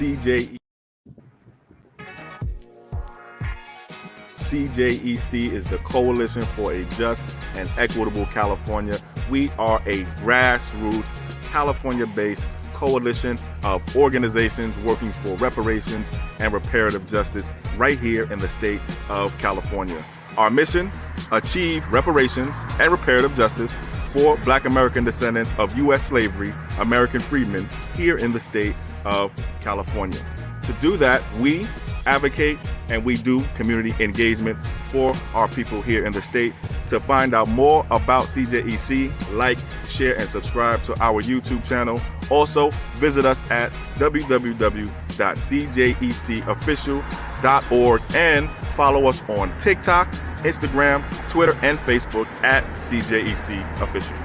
CJEC is the Coalition for a Just and Equitable California. We are a grassroots, California-based coalition of organizations working for reparations and reparative justice right here in the state of California. Our mission: achieve reparations and reparative justice for Black American descendants of U.S. slavery, American freedmen, here in the state of California. To do that, we advocate and we do community engagement for our people here in the state. To find out more about CJEC, like, share, and subscribe to our YouTube channel. Also, visit us at www.cjecofficial.org and follow us on TikTok, Instagram, Twitter, and Facebook at CJEC Official.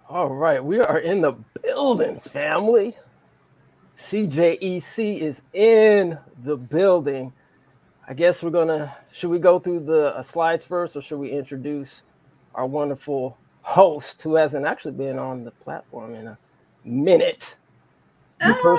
All right, we are in the building, family. CJEC is in the building. I guess should we go through the slides first, or should we introduce our wonderful host who hasn't actually been on the platform in a minute? Let's go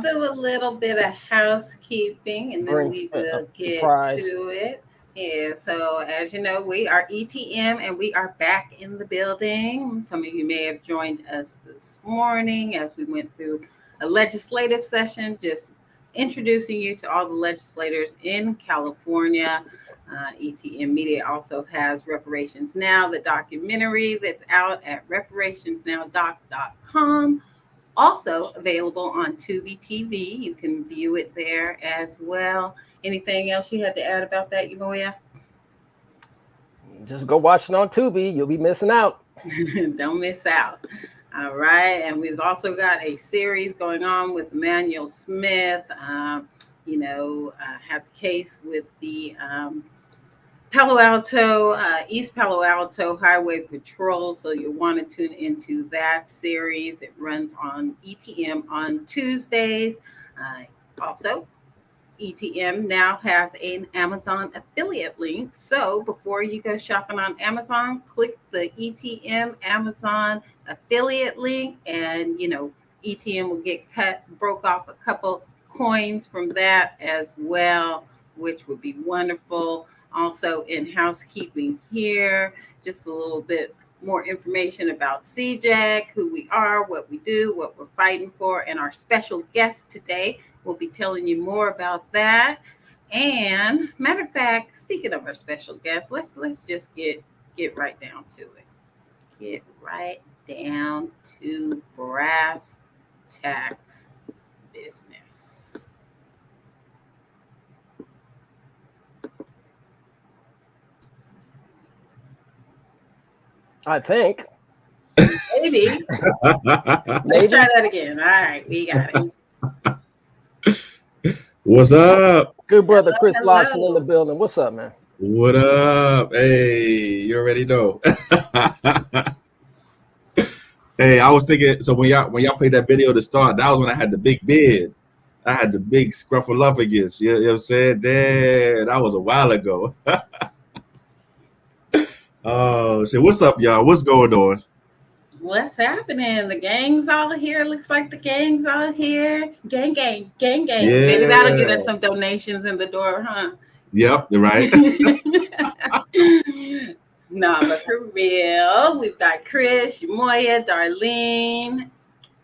through a little bit of housekeeping and then we will get to it. Yeah, so as you know, we are ETM and we are back in the building. Some of you may have joined us this morning as we went through a legislative session, just introducing you to all the legislators in California. ETM Media also has Reparations Now, the documentary that's out at reparationsnowdoc.com. Also available on Tubi TV. You can view it there as well. Anything else you had to add about that, Umoya? Just go watch it on Tubi. You'll be missing out. Don't miss out. All right. And we've also got a series going on with Emmanuel Smith. Has a case with the East Palo Alto Highway Patrol. So you'll want to tune into that series. It runs on ETM on Tuesdays. Also, ETM now has an Amazon affiliate link. So before you go shopping on Amazon, click the ETM Amazon affiliate link, and ETM will get broke off a couple coins from that as well, which would be wonderful. Also in housekeeping here, just a little bit more information about CJEC, who we are, what we do, what we're fighting for, and our special guest today will be telling you more about that. And matter of fact, speaking of our special guest, let's just get right down to it. Get right down to brass tacks business. I think. Maybe. Let's try that again. All right, we got it. What's up? Good brother Chris Lodgson in the building. What's up, man? What up? Hey, you already know. Hey, I was thinking, so when y'all played that video to start, that was when I had the big beard. I had the big scruffaluffagus. You know what I'm saying? That was a while ago. Oh shit! What's up, y'all? What's going on? What's happening? The gang's all here. Looks like the gang's all here. Gang. Yeah. Maybe that'll get us some donations in the door, huh? Yep, you're right. No, but for real, we've got Chris, Umoya, Darlene.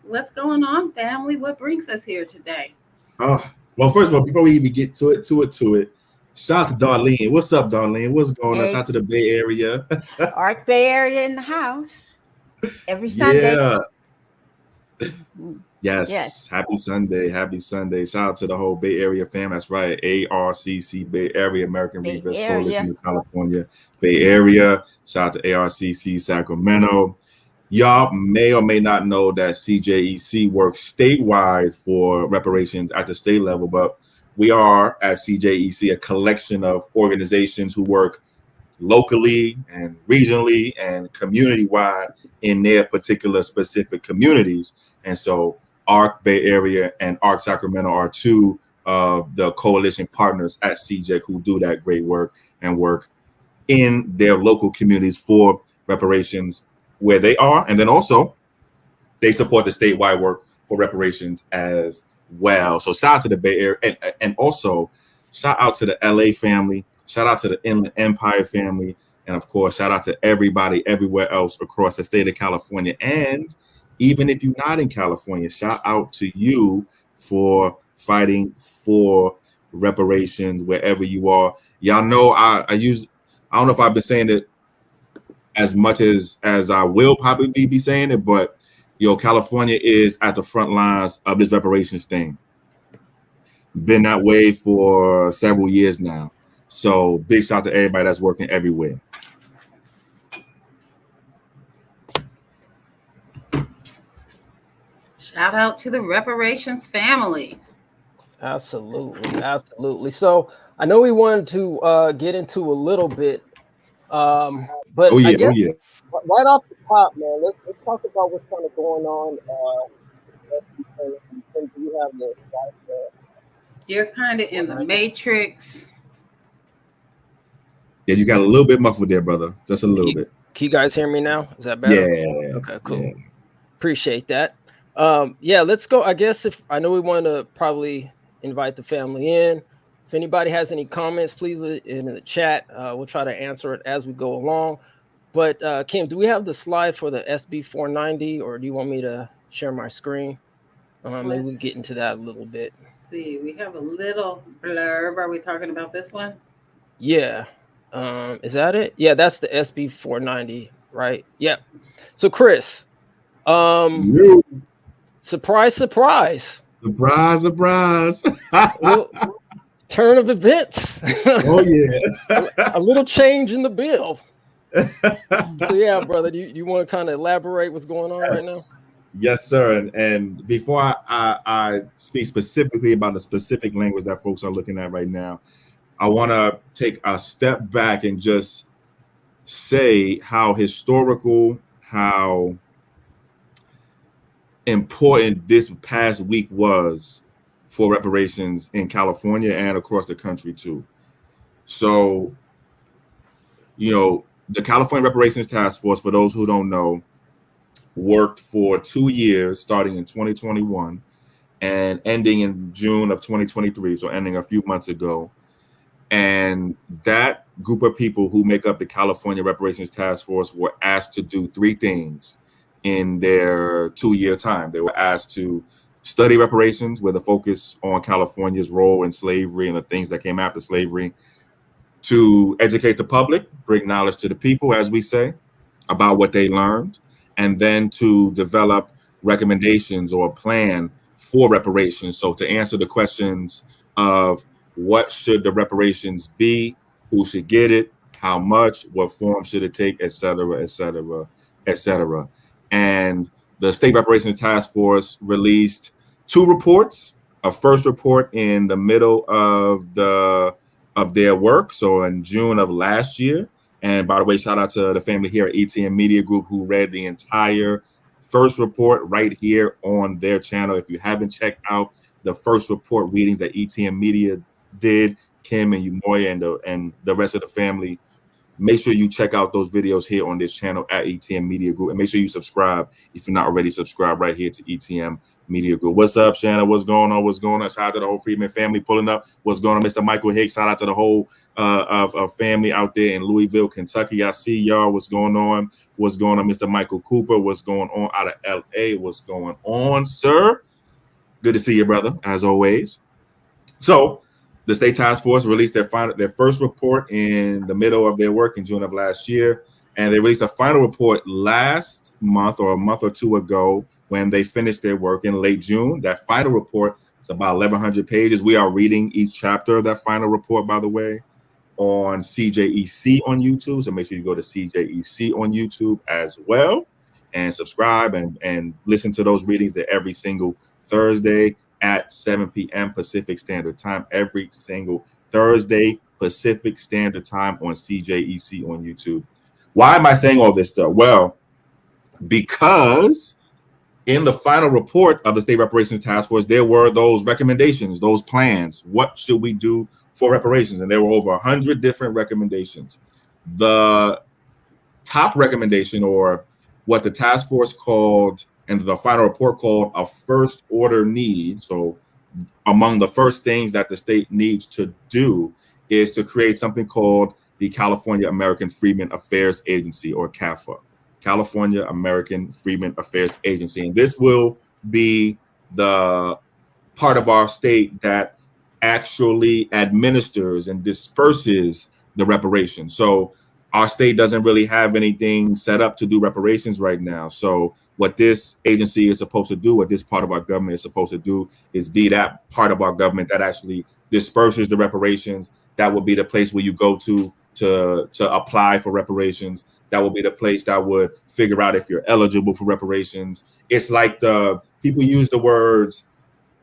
What's going on, family? What brings us here today? Oh, well, first of all, before we even get to it, shout out to Darlene. What's up, Darlene? What's going on? Shout out to the Bay Area. Arc Bay Area in the house. Every Sunday. Yeah. Yes. Happy Sunday. Shout out to the whole Bay Area fam. That's right. ARCC, Bay Area American Reverse Coalition of California. Bay Area. Shout out to ARCC Sacramento. Y'all may or may not know that CJEC works statewide for reparations at the state level, but we are at CJEC a collection of organizations who work locally and regionally and community-wide in their particular specific communities. And so ARC Bay Area and ARC Sacramento are two of the coalition partners at CJEC who do that great work and work in their local communities for reparations where they are. And then also they support the statewide work for reparations as well. So shout out to the Bay Area, and also shout out to the LA family, shout out to the Inland Empire family, and of course, shout out to everybody everywhere else across the state of California. And even if you're not in California, shout out to you for fighting for reparations wherever you are. Y'all know I don't know if I've been saying it as much as I will probably be saying it, but California is at the front lines of this reparations thing. Been that way for several years now. So big shout out to everybody that's working everywhere. Shout out to the reparations family. Absolutely. So I know we wanted to get into a little bit, but I guess right off the top, man, let's talk about what's kind of going on. You have the You're kind of in the matrix. Yeah, you got a little bit muffled there, brother. Just a little bit. Can you guys hear me now? Is that better? Yeah. Okay, cool. Yeah. Appreciate that. Let's go. I guess I know we want to probably invite the family in. If anybody has any comments, please in the chat. We'll try to answer it as we go along. But Kim, do we have the slide for the SB 490, or do you want me to share my screen? Maybe we'll get into that a little bit. See, we have a little blurb. Are we talking about this one? Yeah. Is that it? Yeah, that's the SB 490, right? Yep. So Chris, surprise. Turn of events. Oh yeah. A little change in the bill. So yeah, brother, do you want to kind of elaborate what's going on right now? Yes, sir. And before I speak specifically about the specific language that folks are looking at right now, I want to take a step back and just say how historical, how important this past week was for reparations in California and across the country too. So, the California Reparations Task Force, for those who don't know, worked for 2 years, starting in 2021 and ending in June of 2023, so ending a few months ago. And that group of people who make up the California Reparations Task Force were asked to do 3 things in their 2-year time. They were asked to study reparations with a focus on California's role in slavery and the things that came after slavery, to educate the public, bring knowledge to the people, as we say, about what they learned, and then to develop recommendations or a plan for reparations. So to answer the questions of what should the reparations be, who should get it, how much, what form should it take, et cetera, et cetera, et cetera. And the State Reparations Task Force released 2 reports. A first report in the middle of their work, so in June of last year. And by the way, shout out to the family here at ETM Media Group who read the entire first report right here on their channel. If you haven't checked out the first report readings that ETM Media did, Kim and Umoya and the rest of the family, make sure you check out those videos here on this channel at ETM Media Group, and make sure you subscribe if you're not already subscribed right here to ETM Media Group. What's up, Shannon? What's going on? Shout out to the whole Freeman family pulling up. What's going on, Mr. Michael Hicks? Shout out to the whole of family out there in Louisville, Kentucky. I see y'all. What's going on? What's going on, Mr. Michael Cooper? What's going on out of LA? What's going on, sir? Good to see you, brother, as always. So the State Task Force released their first report in the middle of their work in June of last year, and they released a final report last month or a month or 2 ago when they finished their work in late June. That final report is about 1,100 pages. We are reading each chapter of that final report, by the way, on CJEC on YouTube. So make sure you go to CJEC on YouTube as well and subscribe and listen to those readings there every single Thursday at 7 p.m. Pacific Standard Time, every single Thursday Pacific Standard Time on CJEC on YouTube. Why am I saying all this stuff? Well, because in the final report of the State Reparations Task Force, there were those recommendations, those plans. What should we do for reparations? And there were over 100 different recommendations. The top recommendation, or what the task force called, and the final report called, a first order need. So among the first things that the state needs to do is to create something called the California American Freedmen Affairs Agency, or CAFA. California American Freedmen Affairs Agency. And this will be the part of our state that actually administers and disperses the reparations. So our state doesn't really have anything set up to do reparations right now. So what this agency is supposed to do, what this part of our government is supposed to do, is be that part of our government that actually disperses the reparations. That will be the place where you go to apply for reparations. That will be the place that would figure out if you're eligible for reparations. It's like people use the words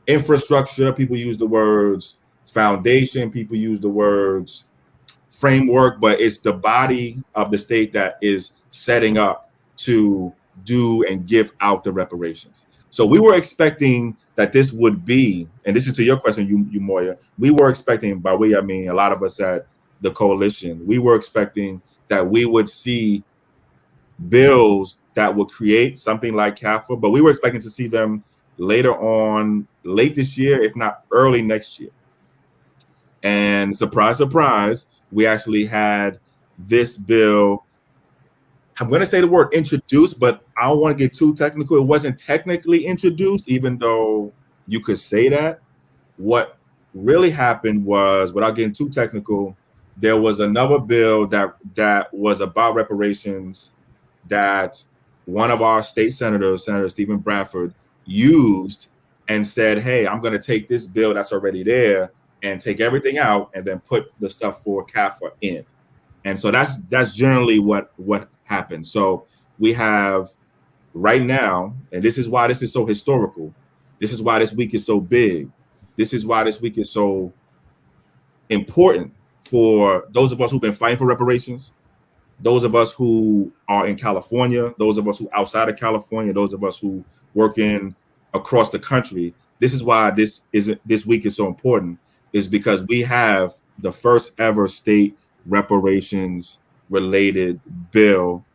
infrastructure, people use the words foundation, people use the words framework, but it's the body of the state that is setting up to do and give out the reparations. So we were expecting that this would be, and this is to your question, you Moya, we were expecting, by we I mean a lot of us at the coalition, we were expecting that we would see bills that would create something like CAFA, but we were expecting to see them later on, late this year, if not early next year. And surprise, surprise, we actually had this bill, I'm going to say the word introduced, but I don't want to get too technical. It wasn't technically introduced, even though you could say that. What really happened was, without getting too technical, there was another bill that was about reparations that one of our state senators, Senator Stephen Bradford, used and said, hey, I'm going to take this bill that's already there and take everything out and then put the stuff for CAFA in. And so that's generally what happened. So we have right now, and this is why this is so historical. This is why this week is so big. This is why this week is so important for those of us who've been fighting for reparations, those of us who are in California, those of us who outside of California, those of us who work in across the country. This is why this week is so important, is because we have the first ever state reparations related bill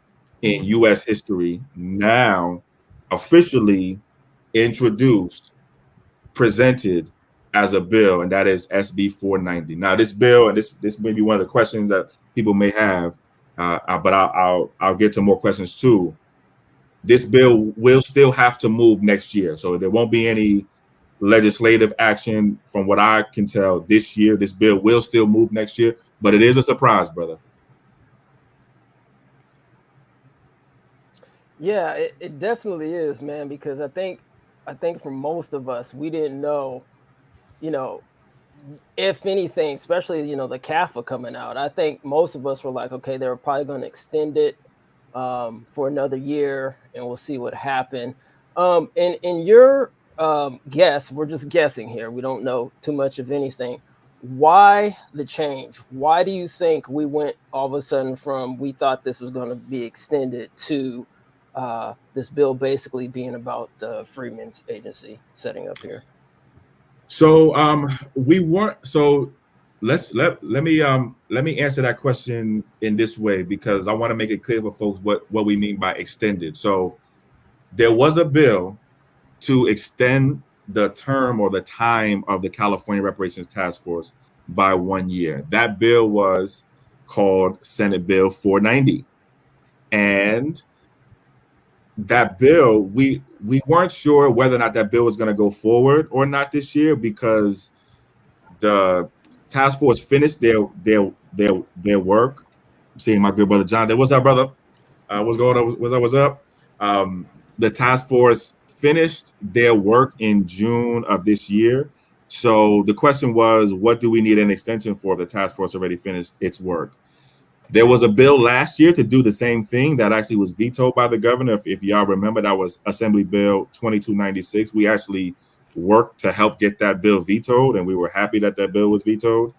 in U.S. history now officially introduced, presented as a bill, and that is SB 490. Now this bill, and this may be one of the questions that people may have, but I'll get to more questions too. This bill will still have to move next year, so there won't be any legislative action from what I can tell this year. This bill will still move next year, but it is a surprise, brother. Yeah, it definitely is, man, because I think for most of us, we didn't know, if anything, especially, the CAFA coming out. I think most of us were like, okay, they were probably going to extend it for another year and we'll see what happened. In your guess, we're just guessing here, we don't know too much of anything. Why the change? Why do you think we went all of a sudden from, we thought this was going to be extended, to this bill basically being about the Freedmen's Agency setting up here? So we weren't. So let me answer that question in this way, because I want to make it clear for folks what we mean by extended. So there was a bill to extend the term or the time of the California Reparations Task Force by 1 year. That bill was called Senate Bill 490, and that bill, we weren't sure whether or not that bill was going to go forward or not this year, because the task force finished their work. I'm seeing my good brother John there. What's up, brother? What's going on? What's up? The task force finished their work in June of this year. So the question was, what do we need an extension for? The task force already finished its work. There was a bill last year to do the same thing that actually was vetoed by the governor. If y'all remember, that was Assembly Bill 2296. We actually worked to help get that bill vetoed, and we were happy that bill was vetoed.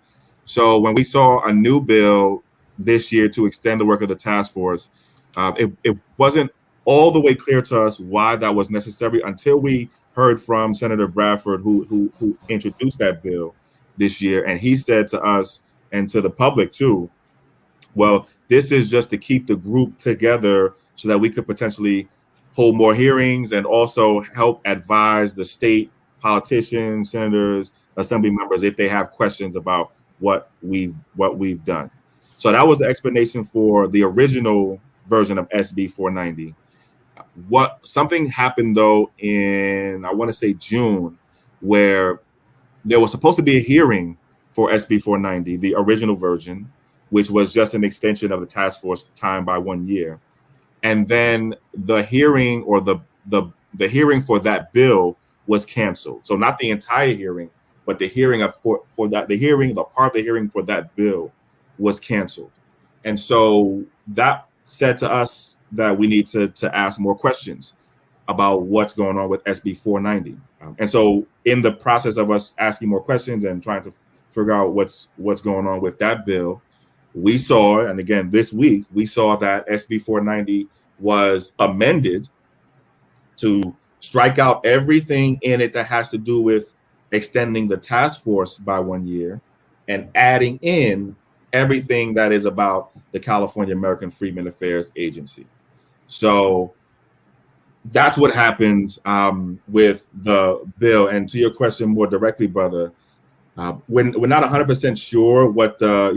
So when we saw a new bill this year to extend the work of the task force, it wasn't all the way clear to us why that was necessary until we heard from Senator Bradford, who introduced that bill this year. And he said to us and to the public too, well, this is just to keep the group together so that we could potentially hold more hearings and also help advise the state politicians, senators, assembly members if they have questions about what we've done. So that was the explanation for the original version of SB 490. Something happened though in, I want to say June, where there was supposed to be a hearing for SB 490, the original version, which was just an extension of the task force time by 1 year. And then the hearing or the hearing for that bill was canceled. So not the entire hearing, but the hearing the part of the hearing for that bill was canceled. And so that said to us that we need to ask more questions about what's going on with SB 490. And so in the process of us asking more questions and trying to figure out what's going on with that bill, we saw, and again, this week, we saw that SB 490 was amended to strike out everything in it that has to do with extending the task force by 1 year and adding in everything that is about the California American Freedmen Affairs Agency. So that's what happens with the bill. And to your question more directly, brother, we're not 100% sure what the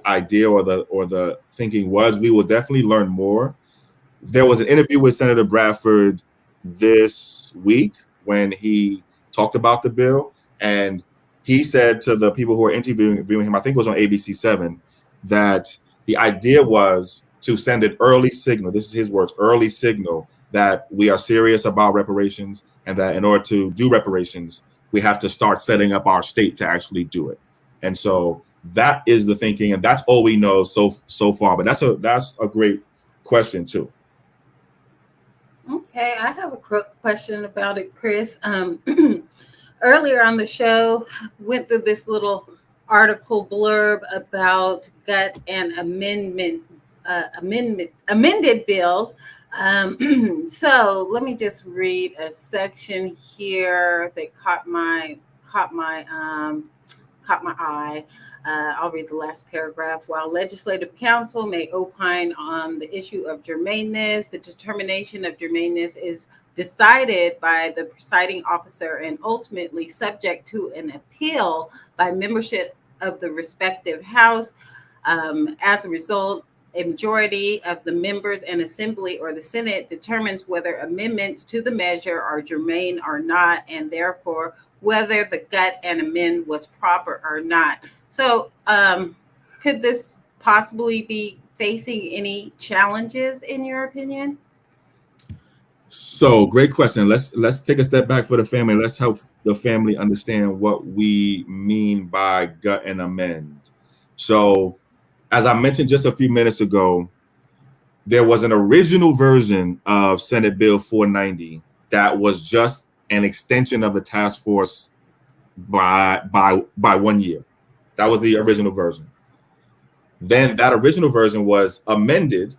idea or the thinking was. We will definitely learn more. There was an interview with Senator Bradford this week when he talked about the bill, and he said to the people who were interviewing him, I think it was on ABC7, that the idea was to send an early signal. This is his words, early signal that we are serious about reparations, and that in order to do reparations, we have to start setting up our state to actually do it. And so that is the thinking, and that's all we know so far. But that's a great question too. Okay, I have a question about it, Chris. Earlier on the show, went through this little article blurb about gut and amended bills. So let me just read a section here that caught my eye. I'll read the last paragraph. While Legislative Council may opine on the issue of germaneness, the determination of germaneness is decided by the presiding officer and ultimately subject to an appeal by membership of the respective House. As a result, a majority of the members and Assembly or the Senate determines whether amendments to the measure are germane or not, and therefore whether the gut and amend was proper or not. So could this possibly be facing any challenges in your opinion? So great question. Let's take a step back for the family. Let's help the family understand what we mean by gut and amend. So as I mentioned just a few minutes ago, there was an original version of Senate Bill 490 that was just an extension of the task force by 1 year. That was the original version. Then that original version was amended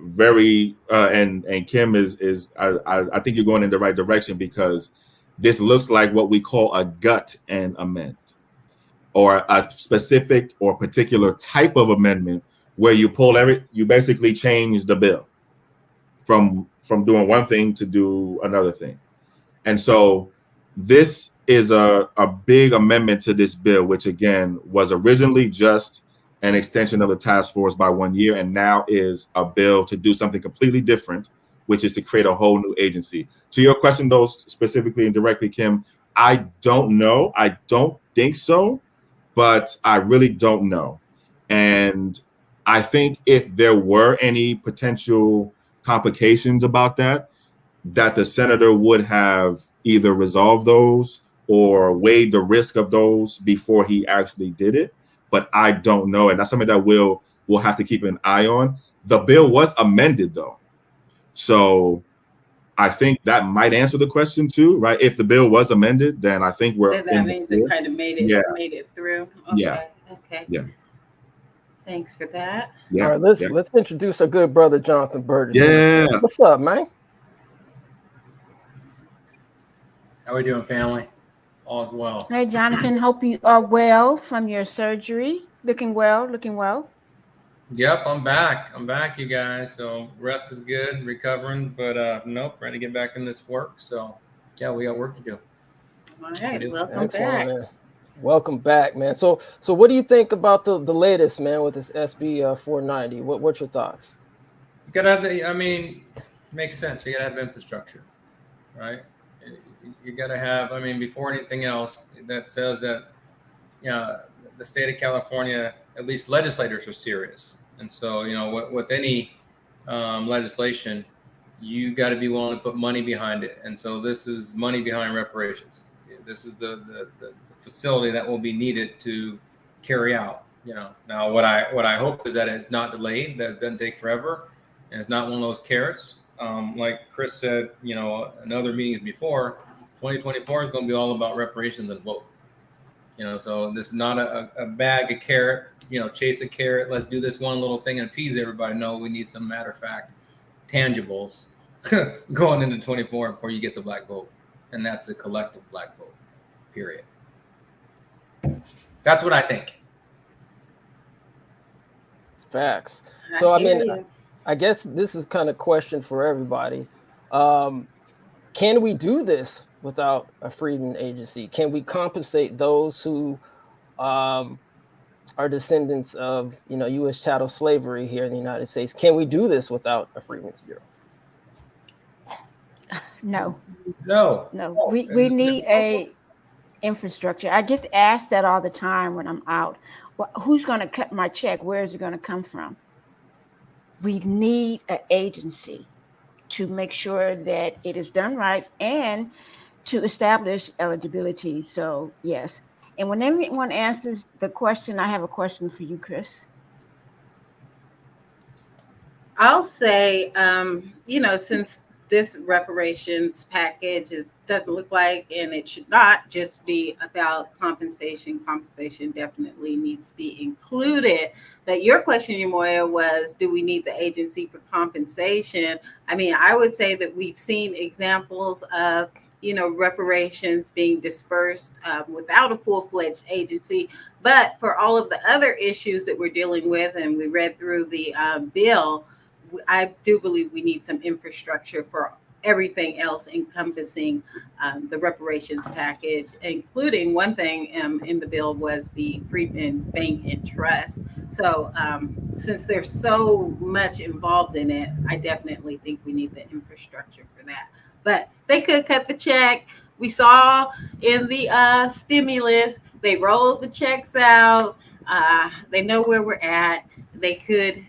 very and Kim is I think you're going in the right direction, because this looks like what we call a gut and amend, or a specific or particular type of amendment where you basically change the bill from doing one thing to do another thing. And so this is a big amendment to this bill, which again was originally just an extension of the task force by 1 year, and now is a bill to do something completely different, which is to create a whole new agency. To your question, though, specifically and directly, Kim, I don't know. I don't think so, but I really don't know. And I think if there were any potential complications about that the senator would have either resolved those or weighed the risk of those before he actually did it. But I don't know. And that's something that we'll have to keep an eye on. The bill was amended, though. So I think that might answer the question too, right? If the bill was amended, then I think that means it kind of made it through. Okay. Yeah. Okay. Yeah. Thanks for that. Yeah. All right, let's introduce our good brother Jonathan Burgess. Yeah. What's up, man? How we doing, family? All is well. Hey, Jonathan. Hope you are well from your surgery. Looking well. Looking well. Yep, I'm back. I'm back, you guys. So rest is good, recovering, but nope, ready to get back in this work. So yeah, we got work to do. All right, welcome Excellent, back. man. Welcome back, man. So what do you think about the latest, man, with this SB 490? What's your thoughts? You gotta have the. I mean, makes sense. You gotta have infrastructure, right? You gotta have. I mean, before anything else, that says that the state of California, at least legislators, are serious. And so with any legislation, you got to be willing to put money behind it. And so this is money behind reparations. This is the facility that will be needed to carry out. Now what I hope is that it's not delayed, that it doesn't take forever, and it's not one of those carrots. Like Chris said, in other meetings before, 2024 is going to be all about reparations and vote. So this is not a bag of carrot, chase a carrot. Let's do this one little thing and appease everybody. No, we need some matter of fact tangibles going into 24 before you get the black vote. And that's a collective black vote, period. That's what I think. Facts. So, I guess this is kind of question for everybody. Can we do this without a freedmen agency? Can we compensate those who are descendants of, U.S. chattel slavery here in the United States? Can we do this without a Freedmen's Bureau? No. We need a infrastructure. I get asked that all the time when I'm out. Well, who's going to cut my check? Where is it going to come from? We need an agency to make sure that it is done right and to establish eligibility. So yes. And when everyone answers the question, I have a question for you, Chris. I'll say, since this reparations package doesn't look like, and it should not just be about compensation. Compensation definitely needs to be included. But your question, Yamoya, was, do we need the agency for compensation? I mean, I would say that we've seen examples of, reparations being dispersed without a full-fledged agency. But for all of the other issues that we're dealing with, and we read through the bill, I do believe we need some infrastructure for everything else encompassing the reparations package, including one thing in the bill was the Freedmen's Bank and Trust. So since there's so much involved in it, I definitely think we need the infrastructure for that. But they could cut the check. We saw in the stimulus, they rolled the checks out. They know where we're at. They could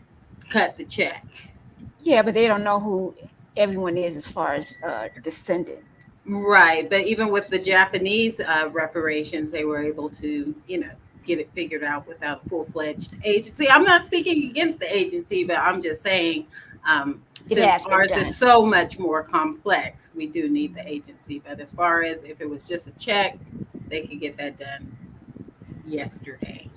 cut the check. Yeah, but they don't know who everyone is as far as descendant. Right. But even with the Japanese reparations, they were able to, get it figured out without a full-fledged agency. I'm not speaking against the agency, but I'm just saying since ours is so much more complex, we do need the agency. But as far as if it was just a check, they could get that done yesterday.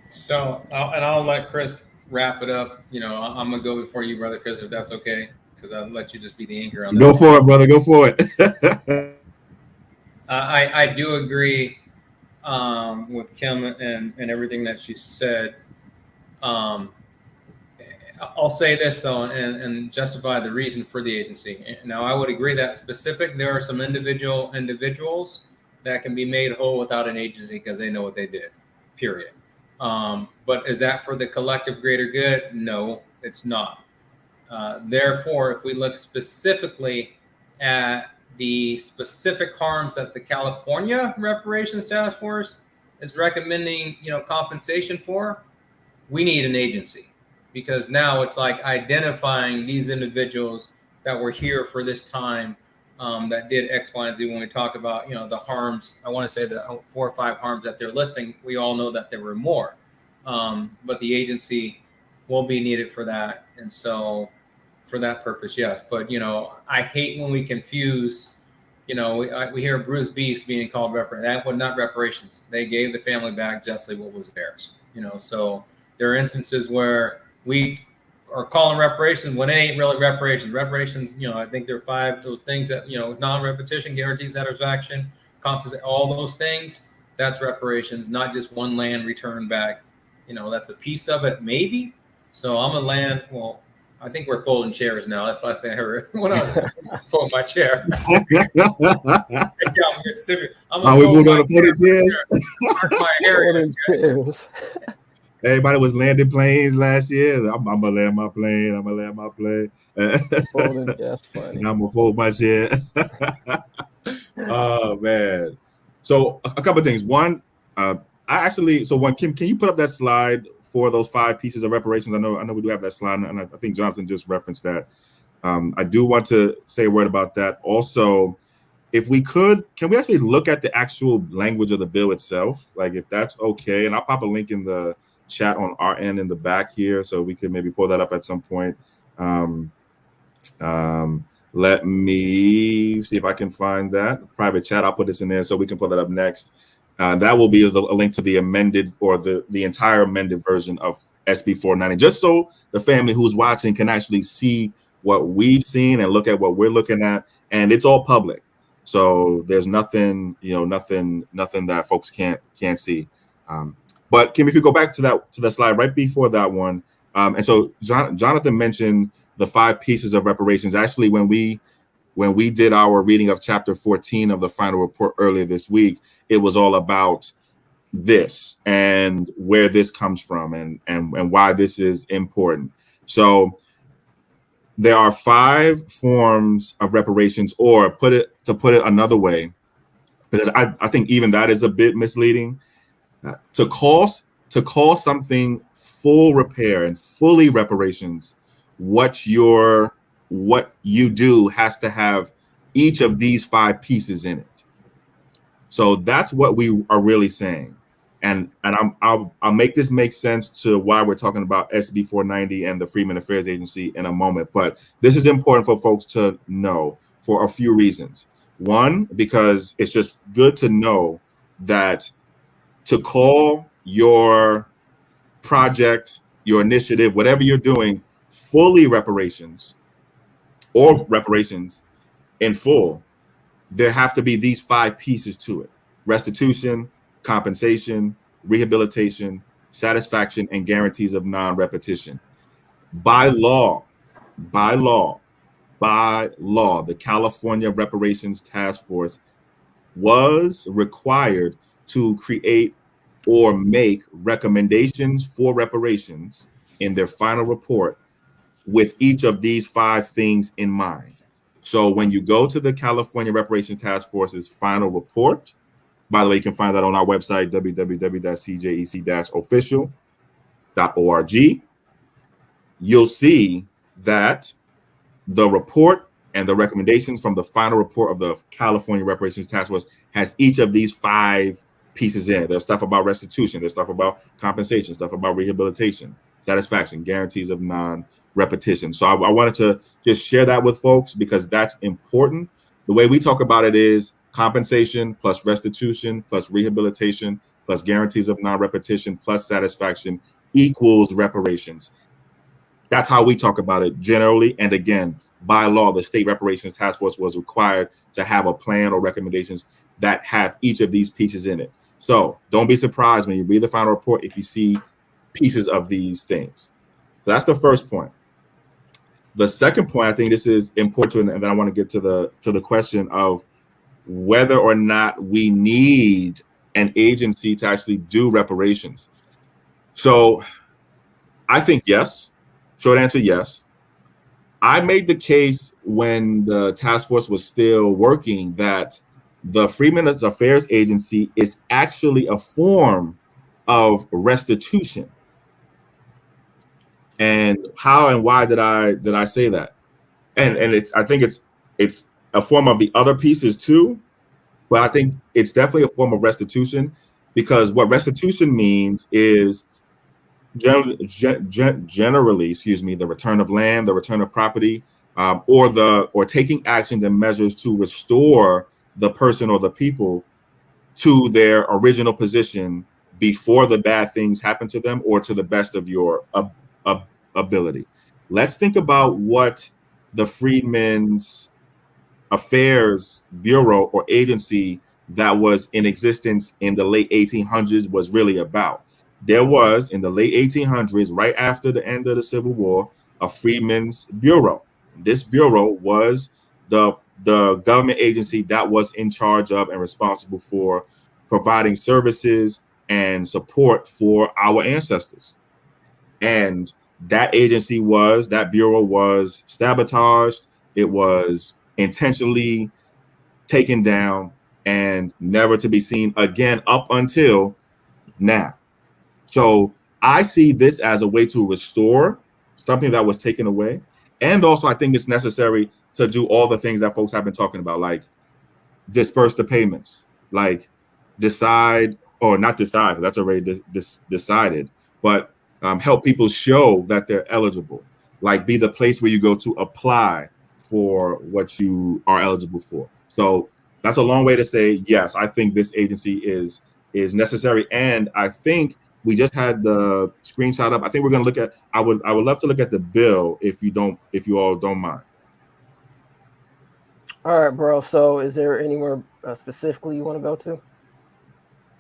So, I'll let Chris wrap it up. I'm gonna go before you, brother Chris, if that's okay, because I'll let you just be the anchor on that. Go for it, brother. Go for it. I do agree with Kim and everything that she said. I'll say this though, and justify the reason for the agency. Now, I would agree that there are some individuals that can be made whole without an agency because they know what they did. Period. But is that for the collective greater good? No, it's not. Therefore, if we look specifically at the specific harms that the California Reparations Task Force is recommending, compensation for, we need an agency, because now it's like identifying these individuals that were here for this time, that did X, Y, and Z. When we talk about, the harms, I want to say the 4 or 5 harms that they're listing, we all know that there were more, but the agency will be needed for that. And so for that purpose, yes. But, I hate when we confuse you know, we hear Bruce Beast being called that was not reparations. They gave the family back justly what was theirs. You know, so there are instances where we are calling reparations when it ain't really reparations. Reparations, you know, I think there are 5 those things that, you know, non-repetition, guaranteed satisfaction, compensate, all those things. That's reparations, not just one land return back. You know, that's a piece of it, maybe. So I'm a land. Well, I think we're folding chairs now. That's the last thing I heard when I fold my chair. Are we moving on to folding chairs? Everybody was landing planes last year. I'm gonna land my plane. I'm gonna land my plane. Folding chairs, funny. I'm gonna fold my chair. Oh man. So a couple of things. One, can you put up that slide for those 5 pieces of reparations? I know we do have that slide, and I think Jonathan just referenced that. I do want to say a word about that. Also, if we could, can we actually look at the actual language of the bill itself? Like, if that's okay, and I'll pop a link in the chat on our end in the back here, so we could maybe pull that up at some point. Let me see if I can find that private chat. I'll put this in there so we can pull that up next. That will be a link to the amended, or the entire amended version of SB 490, just so the family who's watching can actually see what we've seen and look at what we're looking at. And it's all public, so there's nothing that folks can't see. But Kim, if you go back to the slide right before that one, and so Jonathan mentioned the 5 pieces of reparations. Actually, when we did our reading of chapter 14 of the final report earlier this week, it was all about this and where this comes from and why this is important. So there are 5 forms of reparations, or to put it another way, because I think even that is a bit misleading. To call something full repair and fully reparations, what you do has to have each of these 5 pieces in it. So that's what we are really saying. And I'll make this make sense to why we're talking about SB 490 and the Freedmen Affairs Agency in a moment. But this is important for folks to know for a few reasons. One, because it's just good to know that to call your project, your initiative, whatever you're doing, fully reparations or reparations in full, there have to be these 5 pieces to it: restitution, compensation, rehabilitation, satisfaction, and guarantees of non-repetition. By law, the California Reparations Task Force was required to create or make recommendations for reparations in their final report with each of these 5 things in mind. So when you go to the California Reparations Task Force's final report, by the way, you can find that on our website, www.cjec-official.org. You'll see that the report and the recommendations from the final report of the California Reparations Task Force has each of these 5 pieces in it. There's stuff about restitution, there's stuff about compensation, stuff about rehabilitation, satisfaction, guarantees of non-repetition. So I wanted to just share that with folks because that's important. The way we talk about it is compensation plus restitution plus rehabilitation plus guarantees of non-repetition plus satisfaction equals reparations. That's how we talk about it generally. And again, by law, the State Reparations Task Force was required to have a plan or recommendations that have each of these pieces in it. So don't be surprised when you read the final report if you see pieces of these things. So that's the first point. The second point, I think this is important, and then I want to get to the question of whether or not we need an agency to actually do reparations. So I think yes. Short answer, yes. I made the case when the task force was still working that the Freedmen Affairs Agency is actually a form of restitution. And how and why did I say that? And I think it's a form of the other pieces too, but I think it's definitely a form of restitution, because what restitution means is generally, the return of land, the return of property, or taking actions and measures to restore the person or the people to their original position before the bad things happen to them, or to the best of your ability. Let's think about what the Freedmen's Affairs Bureau or agency that was in existence in the late 1800s was really about. There was, in the late 1800s, right after the end of the Civil War, a Freedmen's Bureau. This bureau was the government agency that was in charge of and responsible for providing services and support for our ancestors. And that bureau was sabotaged. It was intentionally taken down and never to be seen again up until now. So I see this as a way to restore something that was taken away. And also, I think it's necessary to do all the things that folks have been talking about, like disperse the payments, like decide, or not decide, that's already decided, but help people show that they're eligible, like be the place where you go to apply for what you are eligible for. So that's a long way to say, yes, I think this agency is necessary. And I think we just had the screenshot up. I think we're going to look at, I would love to look at the bill if you all don't mind. All right, bro. So is there anywhere specifically you want to go to?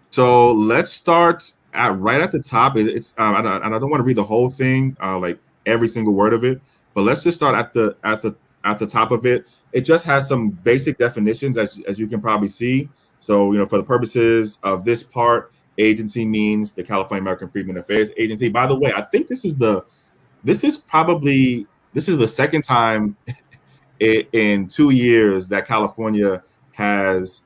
So let's start right at the top. It's I don't want to read the whole thing, like every single word of it, but let's just start at the top of it. It just has some basic definitions, as you can probably see. So, for the purposes of this part, agency means the California American Freedmen Affairs Agency. By the way, I think this is the second time in 2 years that California has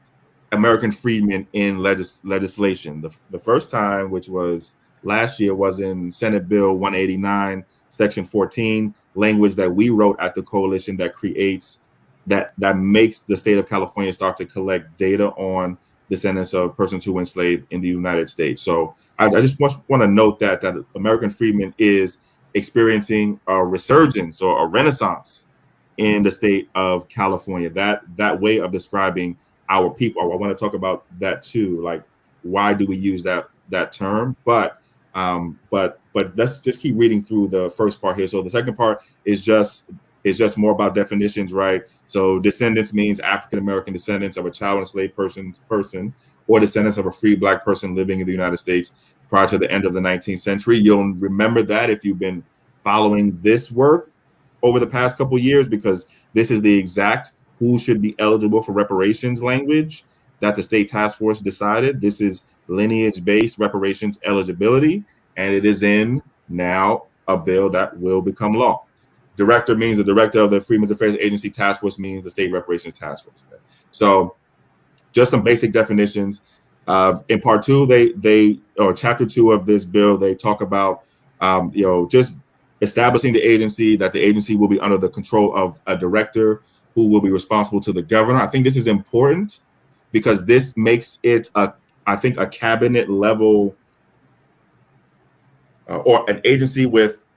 American freedmen in legislation. The first time, which was last year, was in Senate Bill 189, Section 14, language that we wrote at the coalition that creates that makes the state of California start to collect data on descendants of persons who were enslaved in the United States. So I just want to note that American freedmen is experiencing a resurgence or a renaissance in the state of California. That way of describing our people. I want to talk about that too. Like, why do we use that term? But let's just keep reading through the first part here. So the second part is just more about definitions, right? So descendants means African American descendants of a child enslaved person, or descendants of a free Black person living in the United States prior to the end of the 19th century. You'll remember that if you've been following this work over the past couple of years, because this is the exact who should be eligible for reparations language that the state task force decided. This is lineage-based reparations eligibility, and it is in now a bill that will become law. Director means the director of the Freedmen's Affairs Agency. Task force means the state reparations task force. So just some basic definitions. In part two, or chapter 2 of this bill, they talk about, just establishing the agency, that the agency will be under the control of a director who will be responsible to the governor. I think this is important because this makes it, a cabinet level or an agency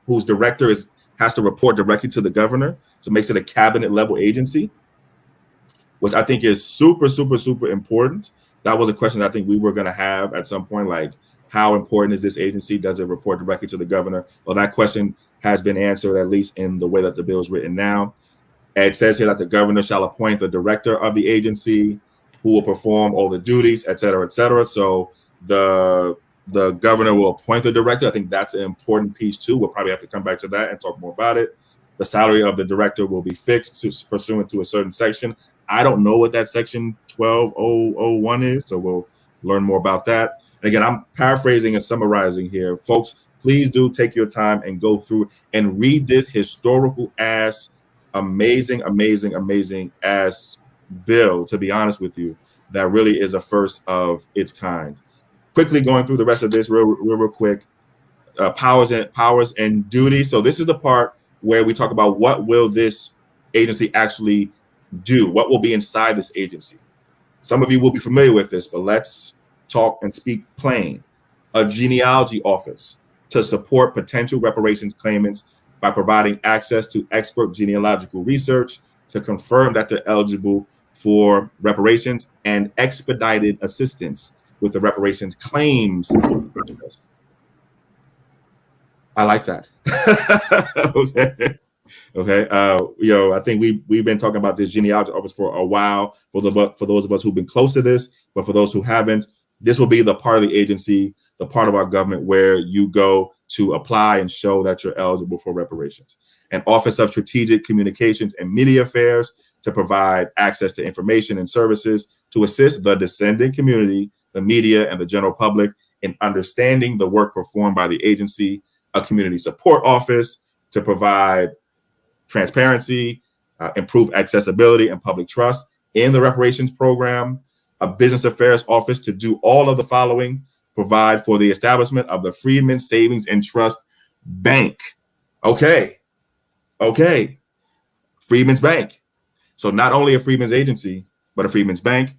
whose director has to report directly to the governor. So it makes it a cabinet level agency, which I think is super, super, super important. That was a question that I think we were going to have at some point, like, how important is this agency? Does it report directly to the governor? Well, that question has been answered, at least in the way that the bill is written now. It says here that the governor shall appoint the director of the agency who will perform all the duties, et cetera, et cetera. So the governor will appoint the director. I think that's an important piece too. We'll probably have to come back to that and talk more about it. The salary of the director will be fixed pursuant to a certain section. I don't know what that section 12001 is, so we'll learn more about that. And again, I'm paraphrasing and summarizing here. Folks, please do take your time and go through and read this historical ass, amazing ass bill, to be honest with you, that really is a first of its kind. Quickly going through the rest of this real quick. Powers and duties. So this is the part where we talk about what will this agency actually do? What will be inside this agency? Some of you will be familiar with this, but let's talk and speak plain. A genealogy office to support potential reparations claimants by providing access to expert genealogical research to confirm that they're eligible for reparations and expedited assistance with the reparations claims process. I like that. Okay. Okay. I think we've been talking about this genealogy office for a while. For those of us who've been close to this, but for those who haven't, this will be the part of the agency, the part of our government where you go to apply and show that you're eligible for reparations. An Office of Strategic Communications and Media Affairs to provide access to information and services to assist the descendant community, the media, and the general public in understanding the work performed by the agency. A community support office to provide transparency, improve accessibility and public trust in the reparations program. A business affairs office to do all of the following: provide for the establishment of the Freedmen's Savings and Trust Bank. Okay. Freedmen's Bank. So not only a Freedmen's Agency, but a Freedmen's Bank.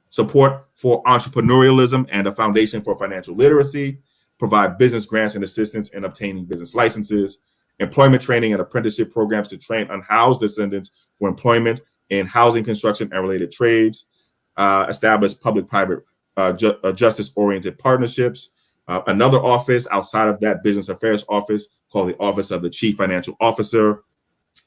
Support for entrepreneurialism and a foundation for financial literacy. Provide business grants and assistance in obtaining business licenses. Employment training and apprenticeship programs to train unhoused descendants for employment in housing, construction, and related trades. Establish public-private justice-oriented partnerships. Another office outside of that business affairs office called the Office of the Chief Financial Officer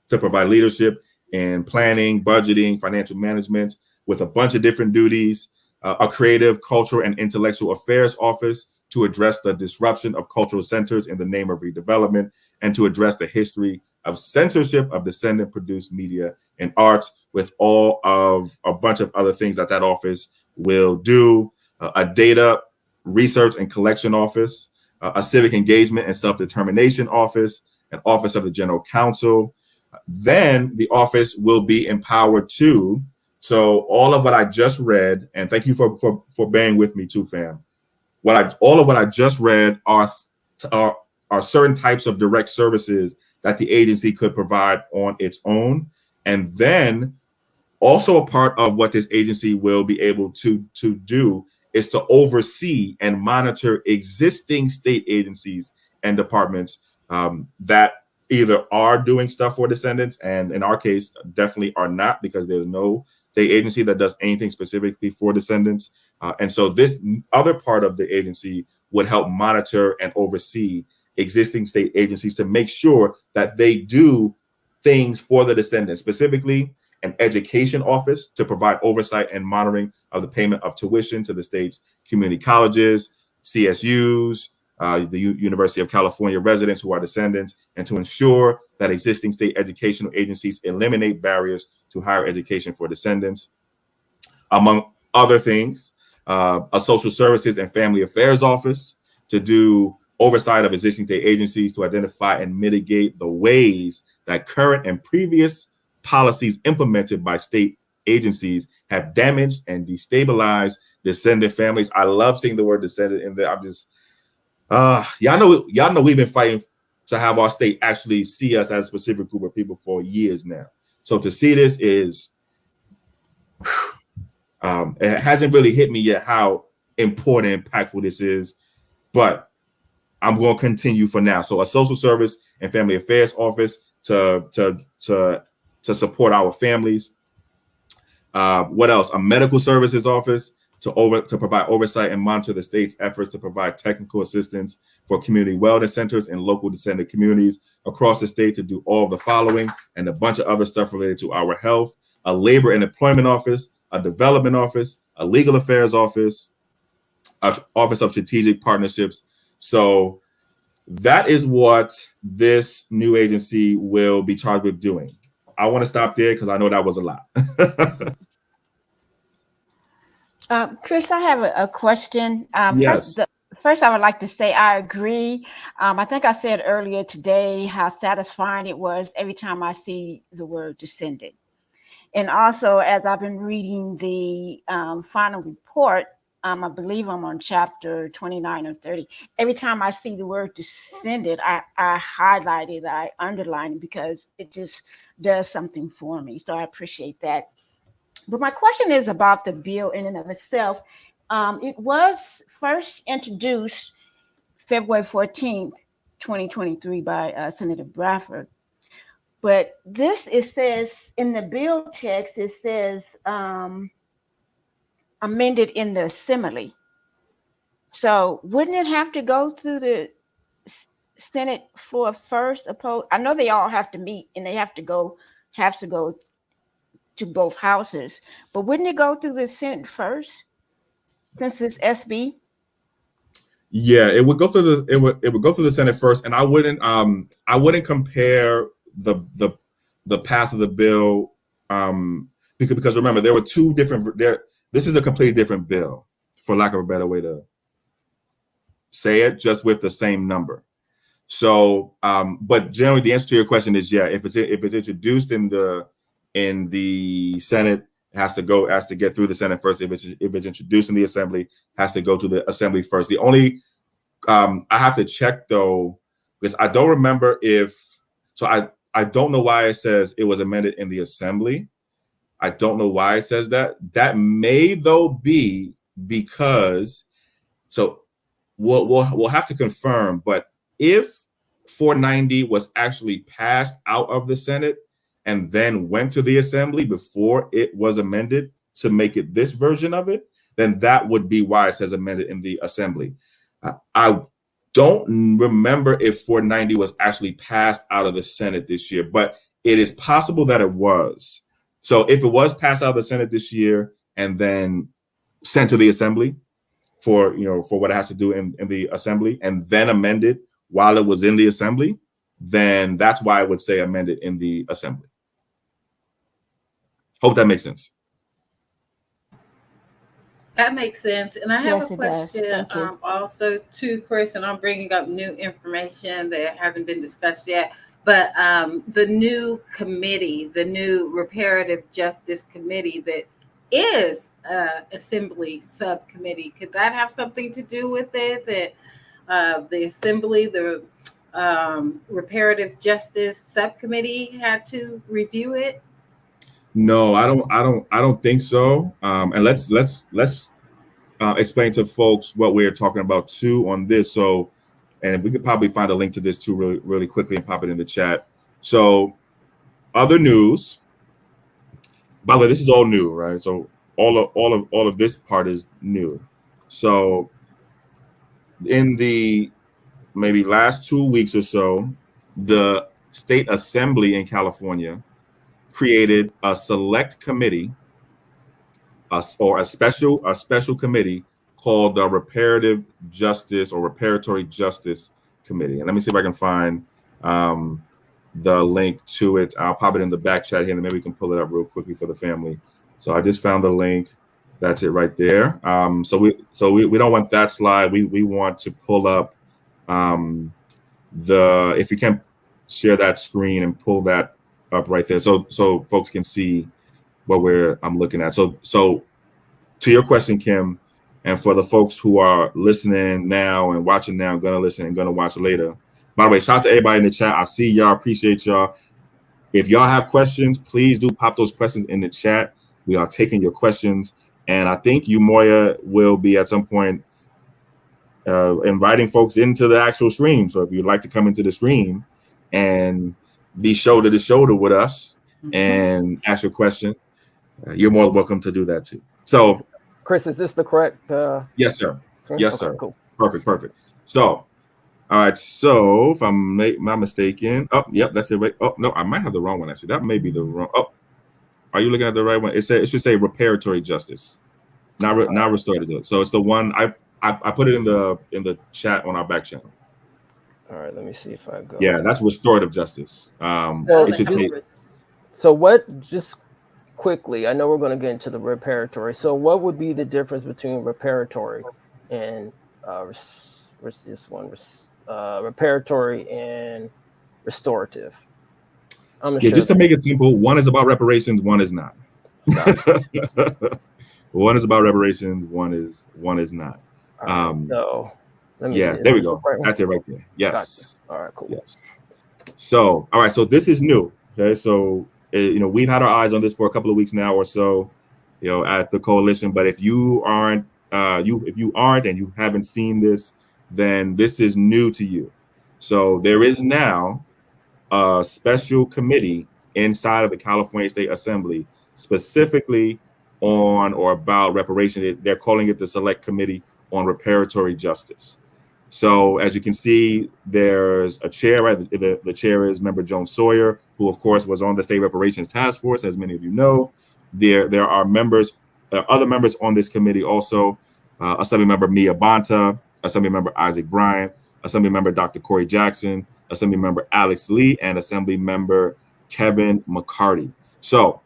to provide leadership in planning, budgeting, financial management with a bunch of different duties. A creative, cultural, and intellectual affairs office to address the disruption of cultural centers in the name of redevelopment and to address the history of censorship of descendant-produced media and arts, with all of a bunch of other things that office will do. A data research and collection office, a civic engagement and self-determination office, an office of the general counsel. Then the office will be empowered to, so all of what I just read, and thank you for bearing with me too, fam. All of what I just read are certain types of direct services that the agency could provide on its own. And then also a part of what this agency will be able to do is to oversee and monitor existing state agencies and departments that either are doing stuff for descendants, and in our case, definitely are not, because there's no state agency that does anything specifically for descendants. And so this other part of the agency would help monitor and oversee existing state agencies to make sure that they do things for the descendants, specifically an education office to provide oversight and monitoring of the payment of tuition to the state's community colleges, CSUs, the University of California residents who are descendants, and to ensure that existing state educational agencies eliminate barriers to higher education for descendants. Among other things, a social services and family affairs office to do oversight of existing state agencies to identify and mitigate the ways that current and previous policies implemented by state agencies have damaged and destabilized descendant families. I love seeing the word descendant in there. I'm just, y'all know we've been fighting to have our state actually see us as a specific group of people for years now. So to see this is, it hasn't really hit me yet how important and impactful this is, but I'm going to continue for now. So a social service and family affairs office to support our families. What else? A medical services office to provide oversight and monitor the state's efforts to provide technical assistance for community wellness centers and local descendant communities across the state to do all of the following and a bunch of other stuff related to our health. A labor and employment office, a development office, a legal affairs office, an office of strategic partnerships. So that is what this new agency will be charged with doing. I want to stop there because I know that was a lot. Chris, I have a question. Yes. First, I would like to say I agree. I think I said earlier today how satisfying it was every time I see the word descendant. And also, as I've been reading the final report, I believe I'm on chapter 29 or 30. Every time I see the word descendant, I highlight it, I underline it, because it just does something for me. So I appreciate that. But my question is about the bill in and of itself. It was first introduced February 14th, 2023 by Senator Bradford. But this, it says in the bill text, it says amended in the assembly. So wouldn't it have to go through the Senate floor first? I know they all have to meet and they have to go to both houses, but wouldn't it go through the Senate first since it's SB? Yeah, it would go through the it would go through the Senate first, and I wouldn't compare the path of the bill because remember there were two different this is a completely different bill, for lack of a better way to say it, just with the same number. So but generally the answer to your question is yeah, if it's introduced in the Senate, it has to get through the Senate first. If it's introduced in the Assembly, it has to go to the Assembly first. The only I have to check though, because I don't remember I don't know why it says it was amended in the Assembly. I don't know why it says that. That may though be because we'll have to confirm, but if 490 was actually passed out of the Senate and then went to the Assembly before it was amended to make it this version of it, then that would be why it says amended in the Assembly. I don't remember if 490 was actually passed out of the Senate this year, but it is possible that it was. So if it was passed out of the Senate this year and then sent to the Assembly for what it has to do in the Assembly and then amended while it was in the Assembly, then that's why I would say amended in the Assembly. Hope that makes sense. That makes sense. And I have Yes, a it does. question also to Chris, and I'm bringing up new information that hasn't been discussed yet. But the new committee, the new Reparative Justice Committee that is Assembly subcommittee, could that have something to do with it? That the Assembly, the Reparative Justice Subcommittee had to review it? No, I don't think so. And let's explain to folks what we're talking about too on this. So, and we could probably find a link to this too really quickly and pop it in the chat. So, other news. By the way, this is all new, right? So all of this part is new. So, in the maybe last 2 weeks or so, the State Assembly in California created a select committee, or a special committee called the Reparative Justice or Reparatory Justice Committee. And let me see if I can find the link to it. I'll pop it in the back chat here, and maybe we can pull it up real quickly for the family. So I just found the link. That's it right there. So we don't want that slide. We want to pull up if you can share that screen and pull that up right there, so folks can see what I'm looking at. So to your question, Kim, and for the folks who are listening now and watching now, gonna listen and gonna watch later. By the way, shout out to everybody in the chat. I see y'all, appreciate y'all. If y'all have questions, please do pop those questions in the chat. We are taking your questions, and I think you, Moya, will be at some point inviting folks into the actual stream. So if you'd like to come into the stream and be shoulder to shoulder with us and ask your question, you're more welcome to do that too. So, Chris, is this the correct? Yes, sir. Screen? Yes, okay, sir. Cool. Perfect. So, all right. So, if I'm not mistaken, yep, that's it. Right. Oh no, I might have the wrong one. Actually, that may be the wrong. Oh, are you looking at the right one? It should say reparatory justice, not restorative justice. So it's the one I put it in the chat on our back channel. All right, let me see if I go. Yeah, that's restorative justice. It should say. So what? Just quickly, I know we're going to get into the reparatory. So what would be the difference between reparatory and where's this one? Reparatory and restorative. Yeah, just to make it simple, one is about reparations, one is not. One is about reparations, one is not. So let me yes, there we go. That's it right there. Yes. Gotcha. All right, cool. Yes. So, all right. So this is new. Okay. So, we've had our eyes on this for a couple of weeks now or so, at the coalition. But if you aren't, and you haven't seen this, then this is new to you. So there is now a special committee inside of the California State Assembly specifically on or about reparations. They're calling it the Select Committee on Reparatory Justice. So as you can see, there's a chair, right? The chair is member Joan Sawyer, who of course was on the State Reparations Task Force, as many of you know. There are members, other members on this committee also, Assembly member Mia Bonta, Assembly member Isaac Bryant, Assembly member Dr. Corey Jackson, Assembly member Alex Lee, and Assembly member Kevin McCarty. So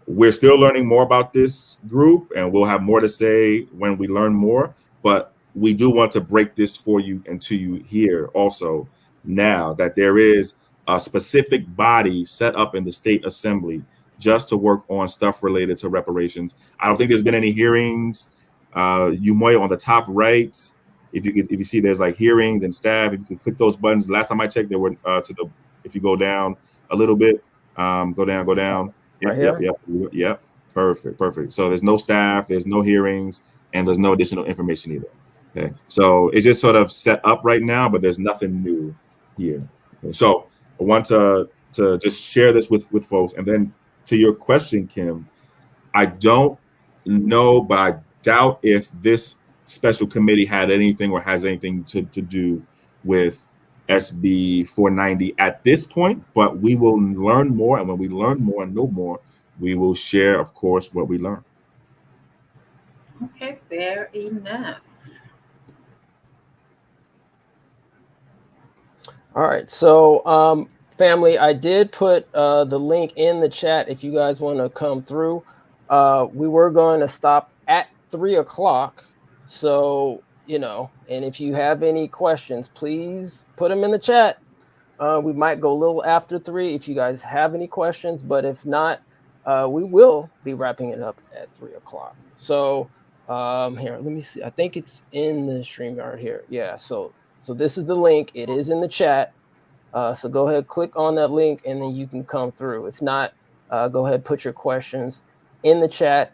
we're still learning more about this group, and we'll have more to say when we learn more, but we do want to break this for you and to you here also now, that there is a specific body set up in the State Assembly just to work on stuff related to reparations. I don't think there's been any hearings. You might on the top right, if you see there's like hearings and staff, if you could click those buttons. Last time I checked, there were if you go down a little bit, go down. Yep. Perfect. So there's no staff, there's no hearings, and there's no additional information either. Okay, so it's just sort of set up right now, but there's nothing new here. Okay, so I want to just share this with folks. And then to your question, Kim, I don't know, but I doubt if this special committee had anything or has anything to do with SB 490 at this point, but we will learn more. And when we learn more and know more, we will share, of course, what we learn. Okay, fair enough. All right, so family, I did put the link in the chat if you guys want to come through. We were going to stop at 3 o'clock, so and if you have any questions, please put them in the chat. We might go a little after 3 if you guys have any questions, but if not, we will be wrapping it up at 3 o'clock. So here, let me see. I think it's in the StreamYard here. Yeah, so this is the link. It is in the chat. So go ahead, click on that link, and then you can come through. If not, go ahead, put your questions in the chat,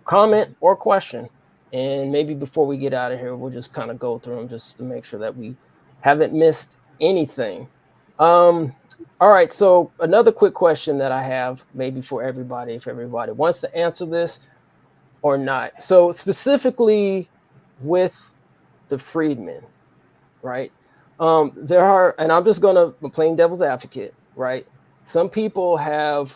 comment or question. And maybe before we get out of here, we'll just kind of go through them just to make sure that we haven't missed anything. All right, so another quick question that I have, maybe for everybody, if everybody wants to answer this or not. So specifically with the freedmen, right? There are, and I'm just going to play devil's advocate, right? Some people have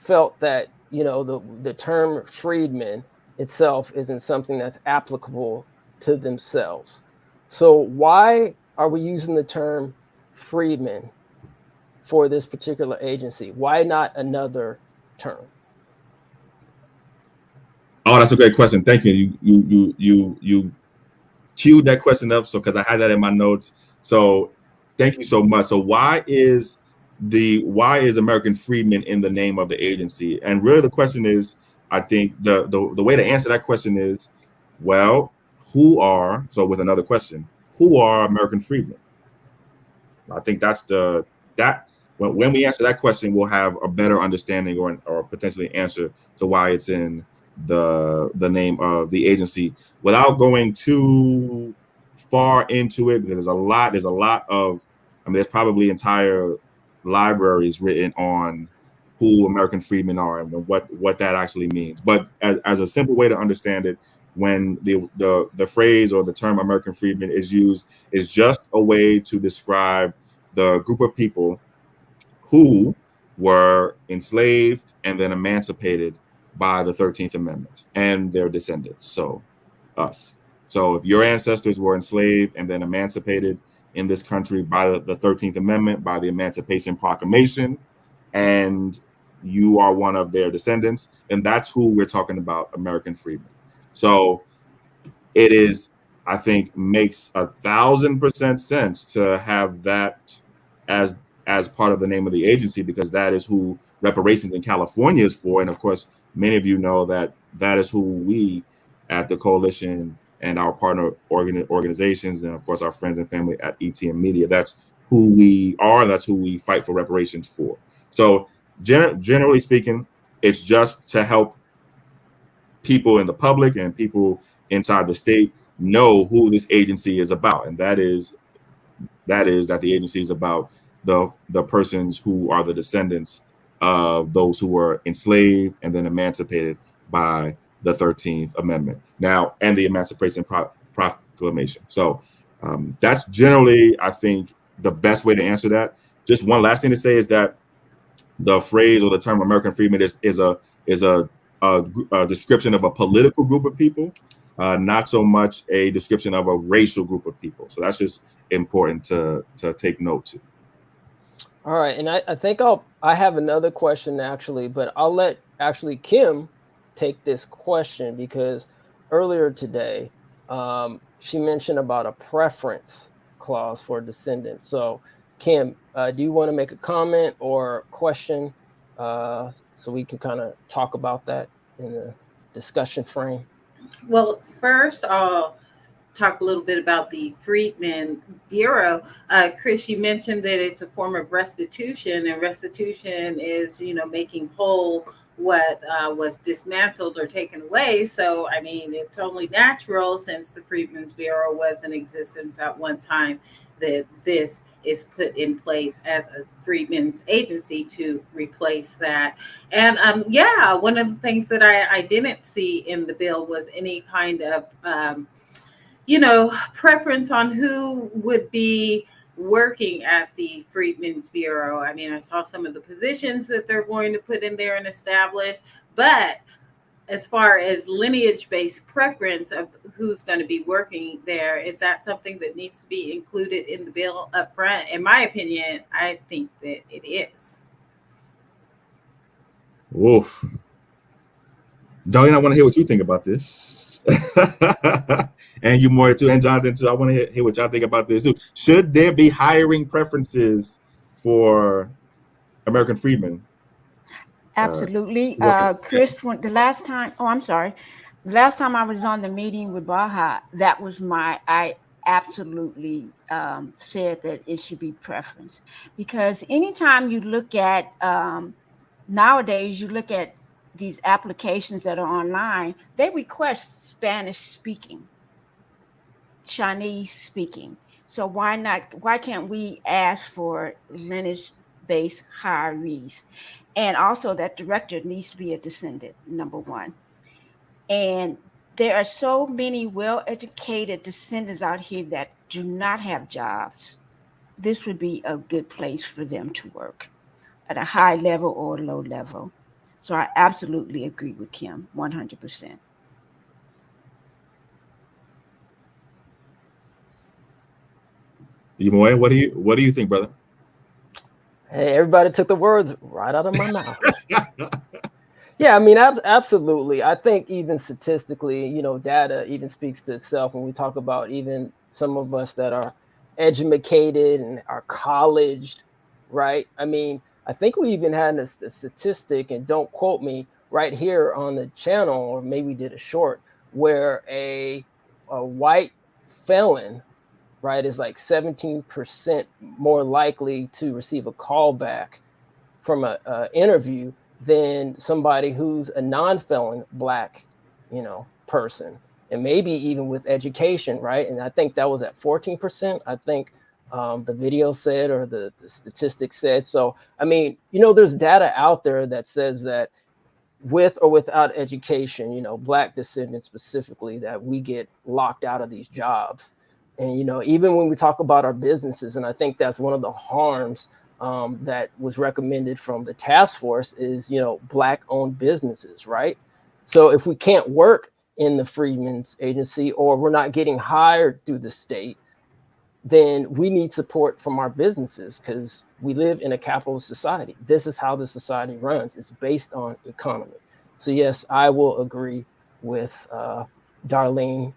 felt that, the term freedman itself isn't something that's applicable to themselves. So why are we using the term freedman for this particular agency? Why not another term? Oh, that's a great question. Thank you. You queued that question up, so because I had that in my notes. So thank you so much. So why is American Freedmen in the name of the agency? And really the question is, I think the way to answer that question is, well, who are American Freedmen? I think that's when we answer that question, we'll have a better understanding or potentially answer to why it's in the name of the agency, without going too far into it, because there's a lot of, there's probably entire libraries written on who American Freedmen are and what that actually means. But as a simple way to understand it, when the phrase or the term American Freedmen is used, is just a way to describe the group of people who were enslaved and then emancipated by the 13th Amendment and their descendants, so us. So if your ancestors were enslaved and then emancipated in this country by the 13th Amendment, by the Emancipation Proclamation, and you are one of their descendants, then that's who we're talking about, American Freedmen. So it is, I think, makes 1,000% sense to have that as part of the name of the agency, because that is who Reparations in California is for. And of course, many of you know that is who we at the coalition and our partner organizations, and of course our friends and family at ETM Media, that's who we are. That's who we fight for reparations for. So generally speaking, it's just to help people in the public and people inside the state know who this agency is about. And that is That is that the agency is about the persons who are the descendants of those who were enslaved and then emancipated by the 13th Amendment. Now, and the Emancipation Proclamation. So that's generally, I think, the best way to answer that. Just one last thing to say is that the phrase or the term American freedmen is a description of a political group of people, not so much a description of a racial group of people. So that's just important to take note to. All right, and I think I have another question actually, but I'll let actually Kim take this question because earlier today she mentioned about a preference clause for descendants. So Kim, do you want to make a comment or question so we can kind of talk about that in the discussion frame? Well, first I'll talk a little bit about the Freedmen Bureau. Chris, you mentioned that it's a form of restitution, and restitution is, making whole what was dismantled or taken away. So, I mean, it's only natural, since the Freedmen's Bureau was in existence at one time, that this is put in place as a freedmen's agency to replace that. And one of the things that I didn't see in the bill was any kind of preference on who would be working at the Freedmen's Bureau. I mean, I saw some of the positions that they're going to put in there and establish, but as far as lineage-based preference of who's going to be working there, is that something that needs to be included in the bill up front? In my opinion, I think that it is. Woof. Darlene, I want to hear what you think about this. And you more too, and Jonathan too. I want to hear what y'all think about this too. Should there be hiring preferences for American freedmen? Absolutely. Chris, the last time I was on the meeting with Baja, that was I absolutely said that it should be preference, because anytime you look at nowadays, you look at these applications that are online, they request Spanish speaking, Chinese speaking. So why can't we ask for lineage-based hirees? And also that director needs to be a descendant, number one. And there are so many well-educated descendants out here that do not have jobs. This would be a good place for them to work at a high level or low level. So I absolutely agree with Kim, 100%. Yumoy, what do you think, brother? Hey, everybody took the words right out of my mouth. Yeah, I mean, absolutely. I think even statistically, data even speaks to itself when we talk about even some of us that are educated and are colleged, right? I mean, I think we even had a statistic, and don't quote me, right here on the channel, or maybe we did a short, where a white felon, right, is like 17% more likely to receive a call back from an interview than somebody who's a non-felon Black, person, and maybe even with education, right? And I think that was at 14%. I think the video said, or the statistics said. So, I mean, there's data out there that says that with or without education, Black descendants specifically, that we get locked out of these jobs. And, even when we talk about our businesses, and I think that's one of the harms that was recommended from the task force is, Black-owned businesses, right? So if we can't work in the Freedmen's Agency, or we're not getting hired through the state, then we need support from our businesses, because we live in a capitalist society. This is how the society runs. It's based on economy. So yes, I will agree with Darlene,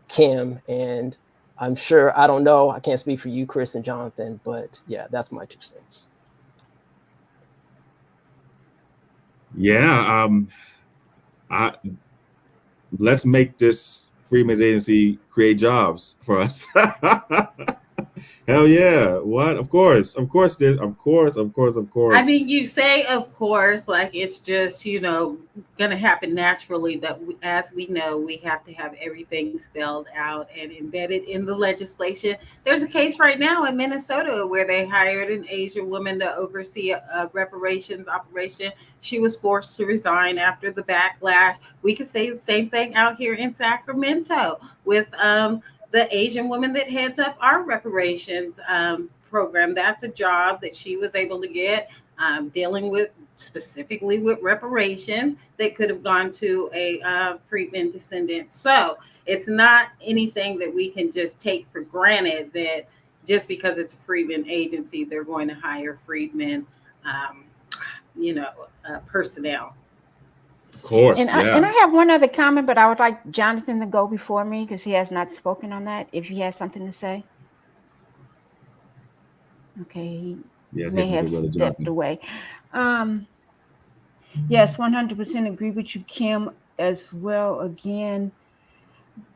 Kim, and I'm sure, I don't know, I can't speak for you, Chris and Jonathan, but yeah, that's my 2 cents. Yeah, let's make this Freedmen's Agency create jobs for us. Hell yeah. What? Of course. Of course. Of course. I mean, you say, of course, like it's just, going to happen naturally. But as we know, we have to have everything spelled out and embedded in the legislation. There's a case right now in Minnesota where they hired an Asian woman to oversee a reparations operation. She was forced to resign after the backlash. We could say the same thing out here in Sacramento with the Asian woman that heads up our reparations program. That's a job that she was able to get, dealing with specifically with reparations that could have gone to a freedman descendant. So it's not anything that we can just take for granted that just because it's a freedman agency, they're going to hire freedmen, personnel. Of course. And I have one other comment, but I would like Jonathan to go before me because he has not spoken on that. If he has something to say. Okay, he may have stepped away. Yes, 100% agree with you, Kim, as well. Again,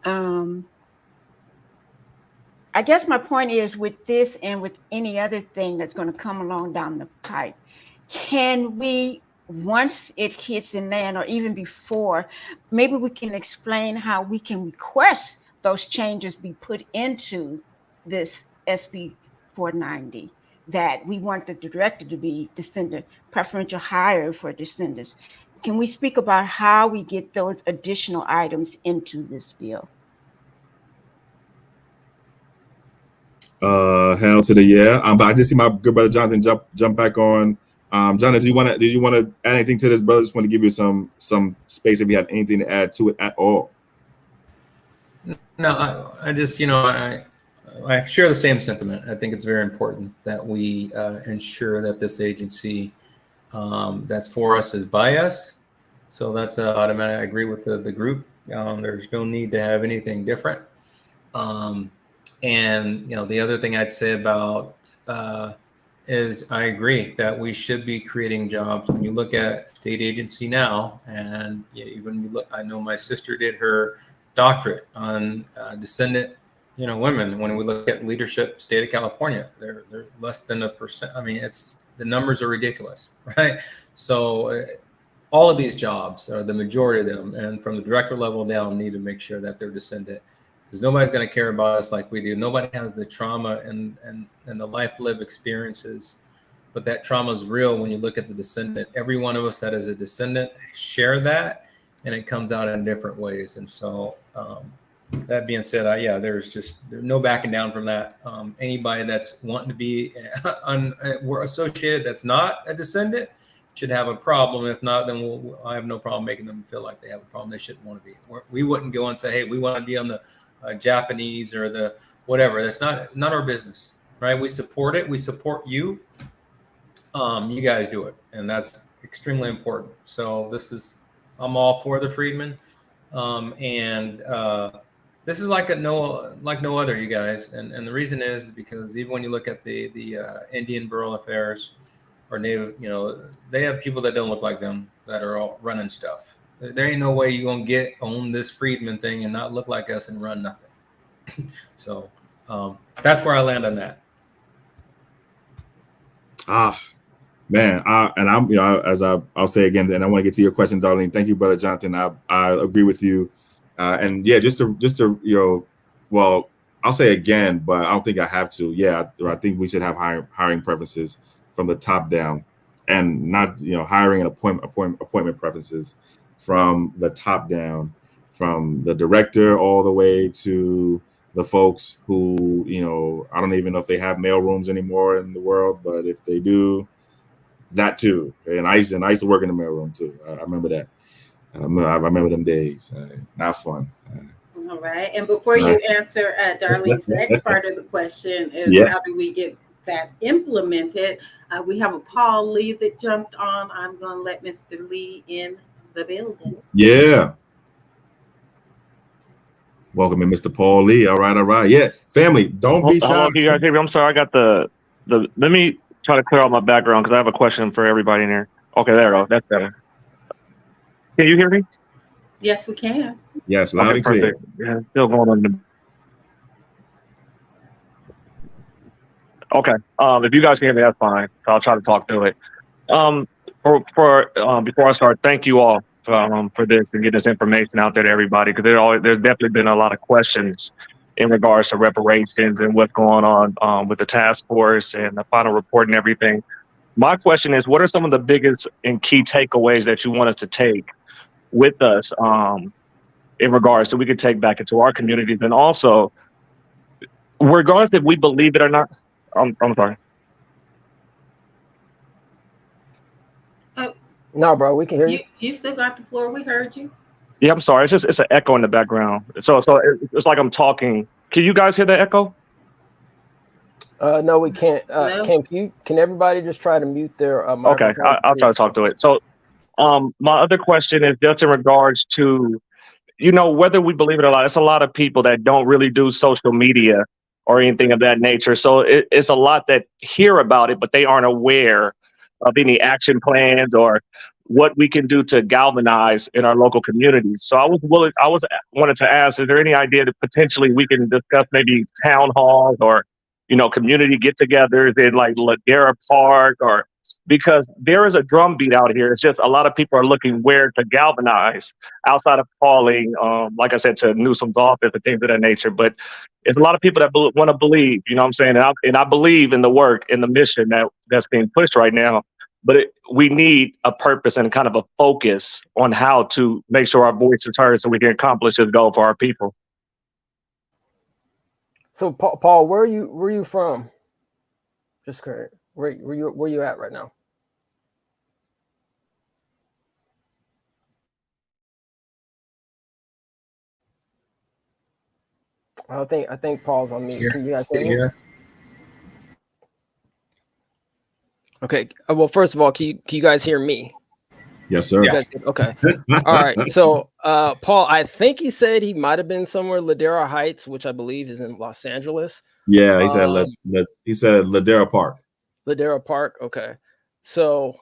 I guess my point is with this and with any other thing that's going to come along down the pipe, can we, once it hits and land, or even before, maybe we can explain how we can request those changes be put into this SB 490, that we want the director to be descendant, preferential hire for descendants. Can we speak about how we get those additional items into this bill? Hell to the yeah. But I just see my good brother Jonathan jump back on. Jonathan, did you want to add anything to this, brother? Just want to give you some space if you have anything to add to it at all. No, I just, I share the same sentiment. I think it's very important that we ensure that this agency that's for us is by us. So that's automatic. I agree with the group. There's no need to have anything different. And the other thing I'd say about is I agree that we should be creating jobs. When you look at state agency now, and even you look, I know my sister did her doctorate on descendant women. When we look at leadership, state of California, they're less than 1%. I mean, the numbers are ridiculous, right? So all of these jobs, or the majority of them, and from the director level down, need to make sure that they're descendant, because nobody's going to care about us like we do. Nobody has the trauma and the life lived experiences, but that trauma is real when you look at the descendant. Every one of us that is a descendant share that, and it comes out in different ways. And so that being said, there's no backing down from that. Anybody that's wanting to be we're associated that's not a descendant should have a problem. If not, then I have no problem making them feel like they have a problem they shouldn't want to be. We wouldn't go and say, hey, we want to be on the Japanese or the whatever. That's not our business, right? We support it. We support you. You guys do it, and that's extremely important. So I'm all for the freedmen, and this is like no other, you guys. And the reason is because even when you look at the Indian Burial Affairs or Native, they have people that don't look like them that are all running stuff. There ain't no way you're gonna own this freedman thing and not look like us and run nothing. So that's where I land on that. Man, I'll say again, and I want to get to your question, Darlene. Thank you, brother Jonathan. I agree with you, and yeah, just to well, I'll say again, but I don't think I have to. Yeah, I think we should have hiring preferences from the top down, and not hiring and appointment preferences from the top down, from the director all the way to the folks who I don't even know if they have mail rooms anymore in the world, but if they do. That too, and I used to work in the mailroom too. I remember that. I remember them days. Not fun. All right, and before you answer Darlene's next part of the question is how do we get that implemented? We have a Paul Lee that jumped on. I'm going to let Mr. Lee in the building. Yeah. Welcome in, Mr. Paul Lee. All right. Yeah, family, don't be shy. Hello, can you guys hear me? I'm sorry, I got the. Let me try to clear out my background because I have a question for everybody in here. Okay, there we go. That's better. Can you hear me? Yes, we can. Yes, loud and clear. Yeah, still going on. Okay. If you guys can hear me, that's fine. I'll try to talk through it. Before I start, thank you all for this and get this information out there to everybody, because there's definitely been a lot of questions in regards to reparations and what's going on with the task force and the final report and everything. My question is, what are some of the biggest and key takeaways that you want us to take with us in regards so we can take back into our communities? And also, regardless if we believe it or not, I'm sorry. No, bro, we can hear you. You still got the floor. We heard you. Yeah, I'm sorry. It's an echo in the background. So it's like I'm talking. Can you guys hear the echo? No, we can't. No. Can everybody just try to mute their microphone? Okay, I'll try to talk to it. So my other question is just in regards to, whether we believe it or not, it's a lot of people that don't really do social media or anything of that nature. So it's a lot that hear about it, but they aren't aware of any action plans or what we can do to galvanize in our local communities. So I wanted to ask, is there any idea that potentially we can discuss maybe town halls or, community get-togethers in like Ladera Park, or because there is a drumbeat out here. It's just a lot of people are looking where to galvanize outside of calling, like I said, to Newsom's office and things of that nature. But it's a lot of people that want to believe, you know what I'm saying? And I believe in the work and the mission that's being pushed right now. But we need a purpose and kind of a focus on how to make sure our voice is heard so we can accomplish this goal for our people. So, Paul, where are you from? Just correct. Where you at right now? I think Paul's on mute. Can you guys hear me? Yeah. Okay. Well, first of all, can you guys hear me? Yes, sir. Yeah. Okay. All right. So, Paul, I think he said he might have been somewhere Ladera Heights, which I believe is in Los Angeles. Yeah, he said Ladera Park. Ladera Park. Okay. So,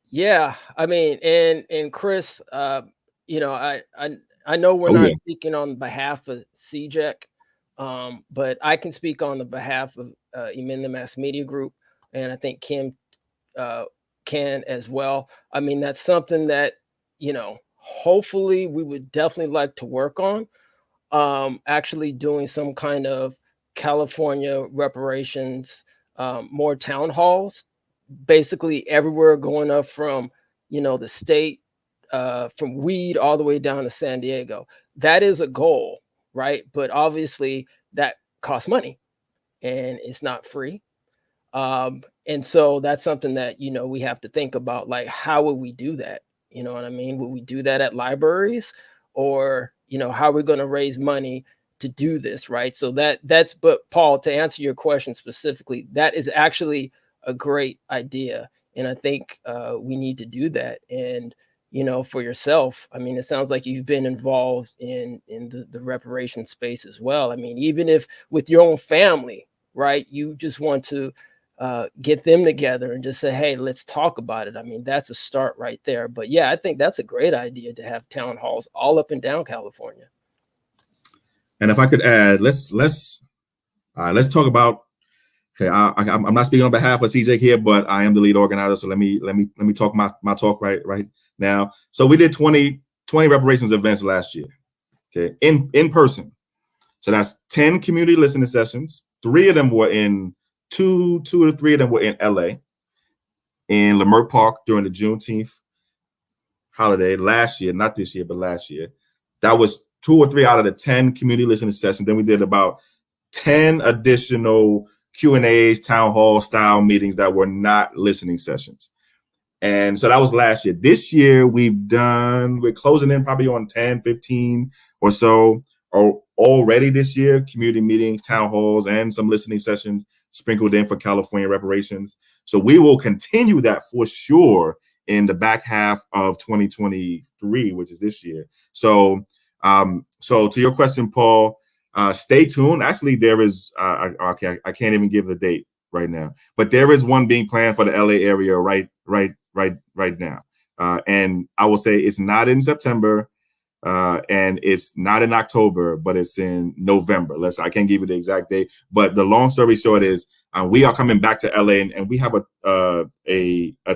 yeah, I mean, and Chris, I know we're not speaking on behalf of CJEC, but I can speak on the behalf of the Mass Media Group, and I think Kim can as well. I mean, that's something that, hopefully we would definitely like to work on, actually doing some kind of California reparations, more town halls, basically everywhere going up from, the state, from Weed all the way down to San Diego. That is a goal, right? But obviously that costs money and it's not free. And so that's something that, we have to think about, like, how would we do that? You know what I mean? Would we do that at libraries, or, how are we going to raise money to do this, right? So but Paul, to answer your question specifically, that is actually a great idea. And I think we need to do that. And, for yourself, I mean, it sounds like you've been involved in the reparation space as well. I mean, even if with your own family, right, you just want to get them together and just say, hey, let's talk about it. I mean, that's a start right there. But yeah, I think that's a great idea to have town halls all up and down California. And if I could add, let's talk about. Okay, I'm not speaking on behalf of CJEC here, but I am the lead organizer. So let me talk my talk right now. So we did 20 reparations events last year. Okay, in person. So that's 10 community listening sessions. 3 of them were in two to 3 of them were in LA, in Leimert Park during the Juneteenth holiday last year, not this year, but last year. That was 2 or 3 out of the 10 community listening sessions. Then we did about 10 additional Q&As, town hall style meetings that were not listening sessions. And so that was last year. This year we're closing in probably on 10, 15 or so already this year, community meetings, town halls, and some listening sessions sprinkled in for California reparations. So we will continue that for sure in the back half of 2023, which is this year. So to your question, Paul, stay tuned. Actually, there is, I can't even give the date right now, but there is one being planned for the LA area right now. And I will say it's not in September. and it's not in October, but it's in November. I can't give you the exact date, but the long story short is we are coming back to LA, and we have a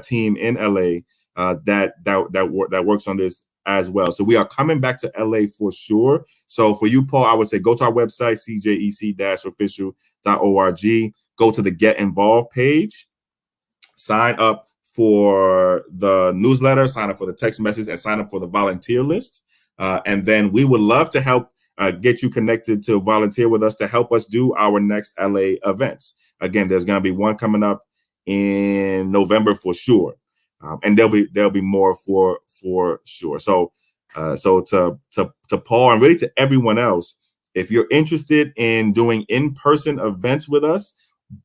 team in LA that works on this as well. So we are coming back to LA for sure. So for you, Paul, I would say go to our website, CJEC-official.org, go to the Get Involved page, sign up for the newsletter, sign up for the text message, and sign up for the volunteer list. And then we would love to help get you connected to volunteer with us to help us do our next LA events. Again, there's going to be one coming up in November for sure. And there'll be more for sure. So to Paul and really to everyone else, if you're interested in doing in-person events with us,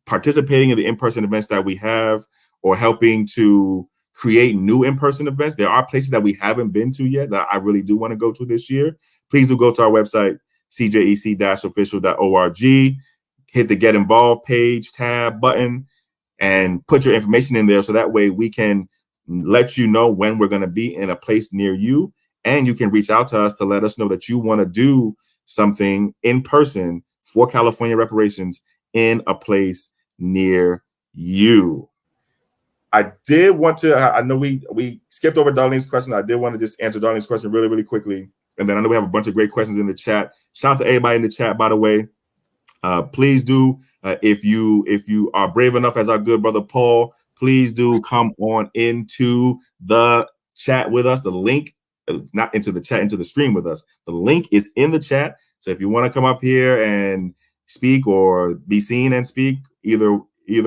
participating in the in-person events that we have, or helping to create new in-person events, there are places that we haven't been to yet that I really do want to go to this year. Please do go to our website, CJEC-official.org, hit the Get Involved page tab button, and put your information in there so that way we can let you know when we're going to be in a place near you, and you can reach out to us to let us know that you want to do something in person for California Reparations in a place near you. I did want to, I know we skipped over Darlene's question. I did want to just answer Darlene's question really, really quickly. And then I know we have a bunch of great questions in the chat. Shout out to everybody in the chat, by the way. Please do, if you are brave enough as our good brother Paul, please do come on into the chat with us. The link, not into the chat, into the stream with us. The link is in the chat. So if you want to come up here and speak or be seen and speak, either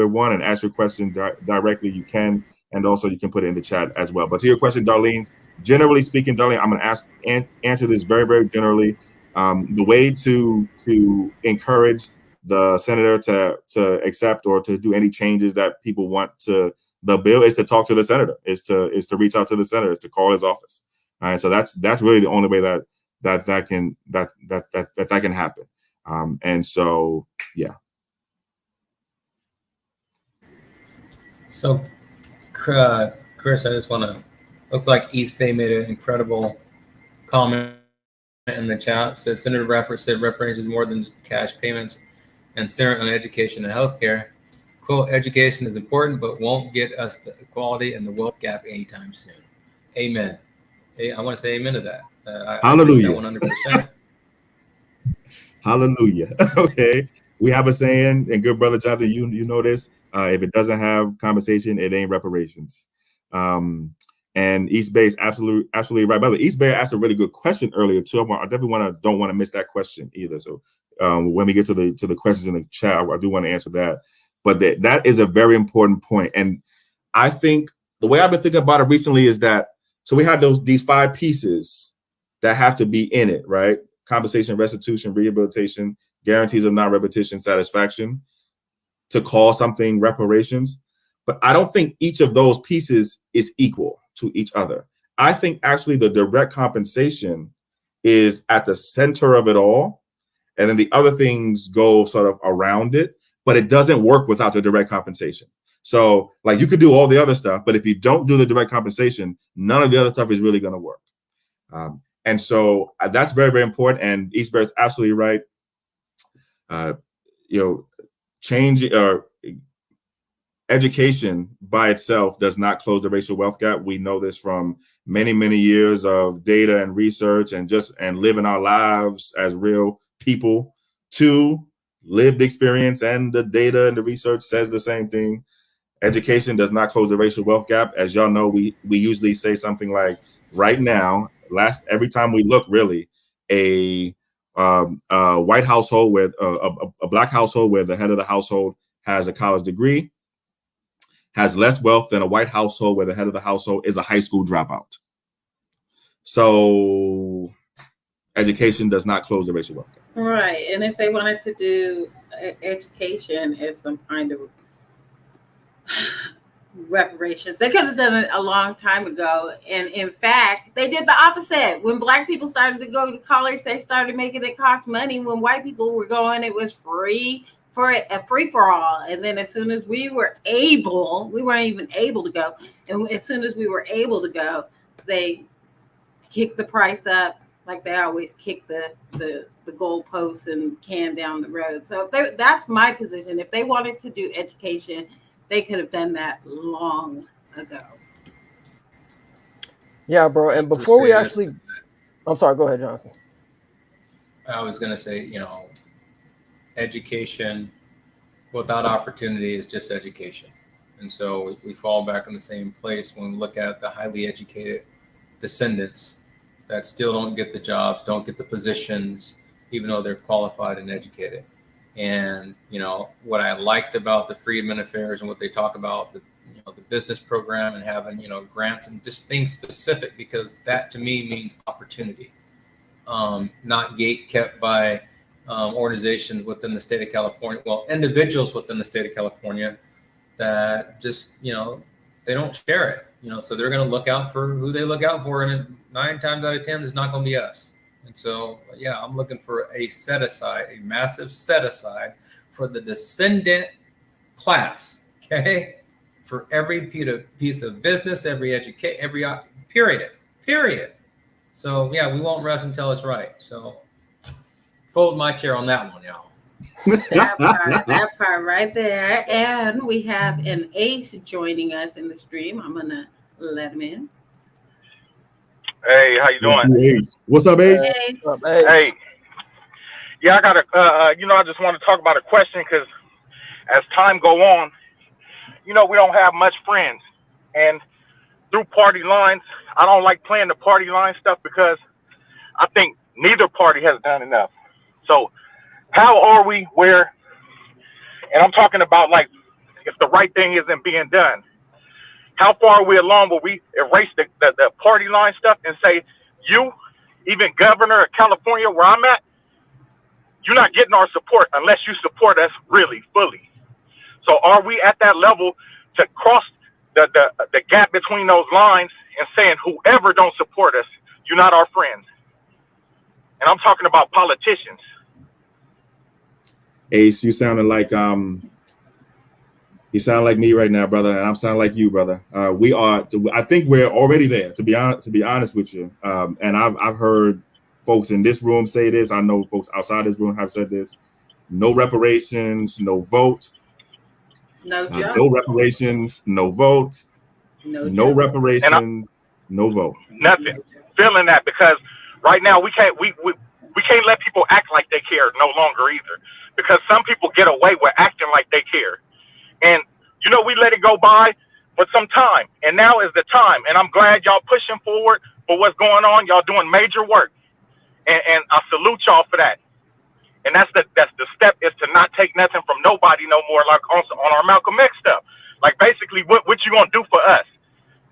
one, and ask your question directly, you can. And also you can put it in the chat as well. But to your question, Darlene, generally speaking, Darlene, I'm going to answer this very, very generally. The way to encourage the senator to accept or to do any changes that people want to the bill is to talk to the senator, is to reach out to the senator, is to call his office. All right, so that's really the only way that can happen. And so yeah. So, Chris, I just want to. Looks like East Bay made an incredible comment in the chat. Said Senator Bradford said reparations more than cash payments and center on education and healthcare. Quote, education is important, but won't get us the equality and the wealth gap anytime soon. Amen. I want to say amen to that. Hallelujah. I think that 100%. Hallelujah. Okay. We have a saying, and good brother Jonathan, you know this. If it doesn't have compensation, it ain't reparations. And East Bay is absolutely right. By the way, East Bay asked a really good question earlier too. I definitely don't want to miss that question either. So when we get to the questions in the chat, I do want to answer that. But that is a very important point. And I think the way I've been thinking about it recently is that, so we have these 5 pieces that have to be in it, right? Compensation, restitution, rehabilitation, guarantees of non-repetition, satisfaction, to call something reparations. But I don't think each of those pieces is equal to each other. I think actually the direct compensation is at the center of it all. And then the other things go sort of around it, but it doesn't work without the direct compensation. So like you could do all the other stuff, but if you don't do the direct compensation, none of the other stuff is really going to work. And so that's very, very important. And East Bear is absolutely right. Change or education by itself does not close the racial wealth gap. We know this from many, many years of data and research and living our lives as real people. 2, lived experience, and the data and the research says the same thing. Education does not close the racial wealth gap. As y'all know, we usually say something like, right now, every time we look, really, a white household with a black household where the head of the household has a college degree has less wealth than a white household where the head of the household is a high school dropout. So education does not close the racial wealth gap. Right. And if they wanted to do education as some kind of reparations, they could have done it a long time ago. And in fact, they did the opposite. When Black people started to go to college, they started making it cost money. When white people were going, it was free for a free-for-all. And then as soon as we weren't even able to go. And as soon as we were able to go, they kicked the price up like they always kick the goalposts and can down the road. So that's my position. If they wanted to do education, they could have done that long ago. Yeah, bro. And before we actually, I'm sorry, go ahead, Jonathan. I was going to say, education without opportunity is just education. And so we fall back in the same place when we look at the highly educated descendants that still don't get the jobs, don't get the positions, even though they're qualified and educated. And, what I liked about the Freedmen Affairs and what they talk about, the business program and having, grants and just things specific, because that to me means opportunity, not gate kept by organizations within the state of California, individuals within the state of California that just, they don't share it, so they're going to look out for who they look out for. And 9 times out of 10, it's not going to be us. And so, I'm looking for a massive set aside for the descendant class. Okay. For every piece of business, every period. So we won't rush until it's right. So fold my chair on that one, y'all. That part right there. And we have an Ace joining us in the stream. I'm gonna let him in. Hey, how you doing? What's up, Ace? Hey. Yeah, I got I just want to talk about a question, because as time go on, we don't have much friends. And through party lines, I don't like playing the party line stuff, because I think neither party has done enough. So how are we where, and I'm talking about like if the right thing isn't being done, how far are we along where we erase the party line stuff and say, even governor of California, where I'm at, you're not getting our support unless you support us really fully. So are we at that level to cross the gap between those lines and saying whoever don't support us, you're not our friends? And I'm talking about politicians. Ace, you sounded like you sound like me right now, brother, and I'm sounding like you, brother. I think we're already there, to be honest with you. And I've heard folks in this room say this. I know folks outside this room have said this. No reparations, no vote. No job. No reparations, no vote. No reparations, no vote. Nothing. Feeling that, because right now we can't let people act like they care no longer either, because some people get away with acting like they care. And, we let it go by for some time, and now is the time. And I'm glad y'all pushing forward for what's going on. Y'all doing major work, and I salute y'all for that. And that's the step, is to not take nothing from nobody no more, like on our Malcolm X stuff. Like basically what you gonna do for us?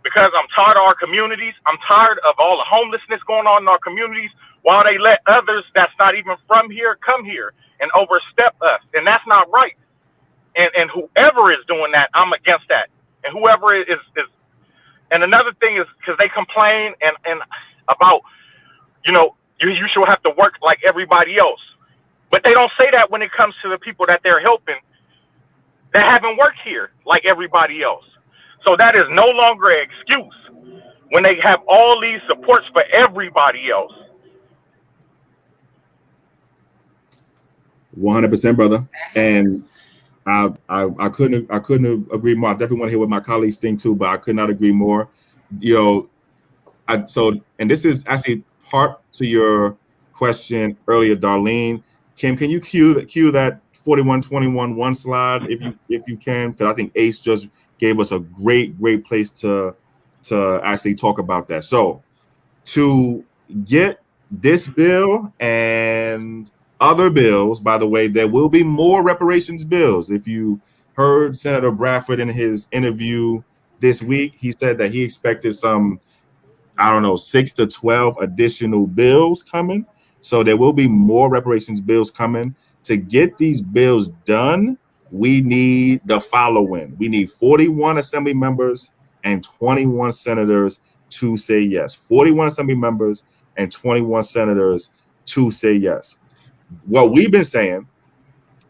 Because I'm tired of our communities. I'm tired of all the homelessness going on in our communities, while they let others that's not even from here come here and overstep us. And that's not right. And whoever is doing that, I'm against that. And whoever is and another thing is, because they complain and about, you should have to work like everybody else. But they don't say that when it comes to the people that they're helping that haven't worked here like everybody else. So that is no longer an excuse when they have all these supports for everybody else. 100%, brother. And I couldn't agree more. I definitely want to hear what my colleagues think too, but I could not agree more. And this is actually part to your question earlier, Darlene. Kim, can you cue that 4121 slide if you can? Because I think Ace just gave us a great place to actually talk about that. So to get this bill and other bills, by the way, there will be more reparations bills. If you heard Senator Bradford in his interview this week, he said that he expected some, 6 to 12 additional bills coming. So there will be more reparations bills coming. To get these bills done, we need the following. We need 41 assembly members and 21 senators to say yes. 41 assembly members and 21 senators to say yes. What we've been saying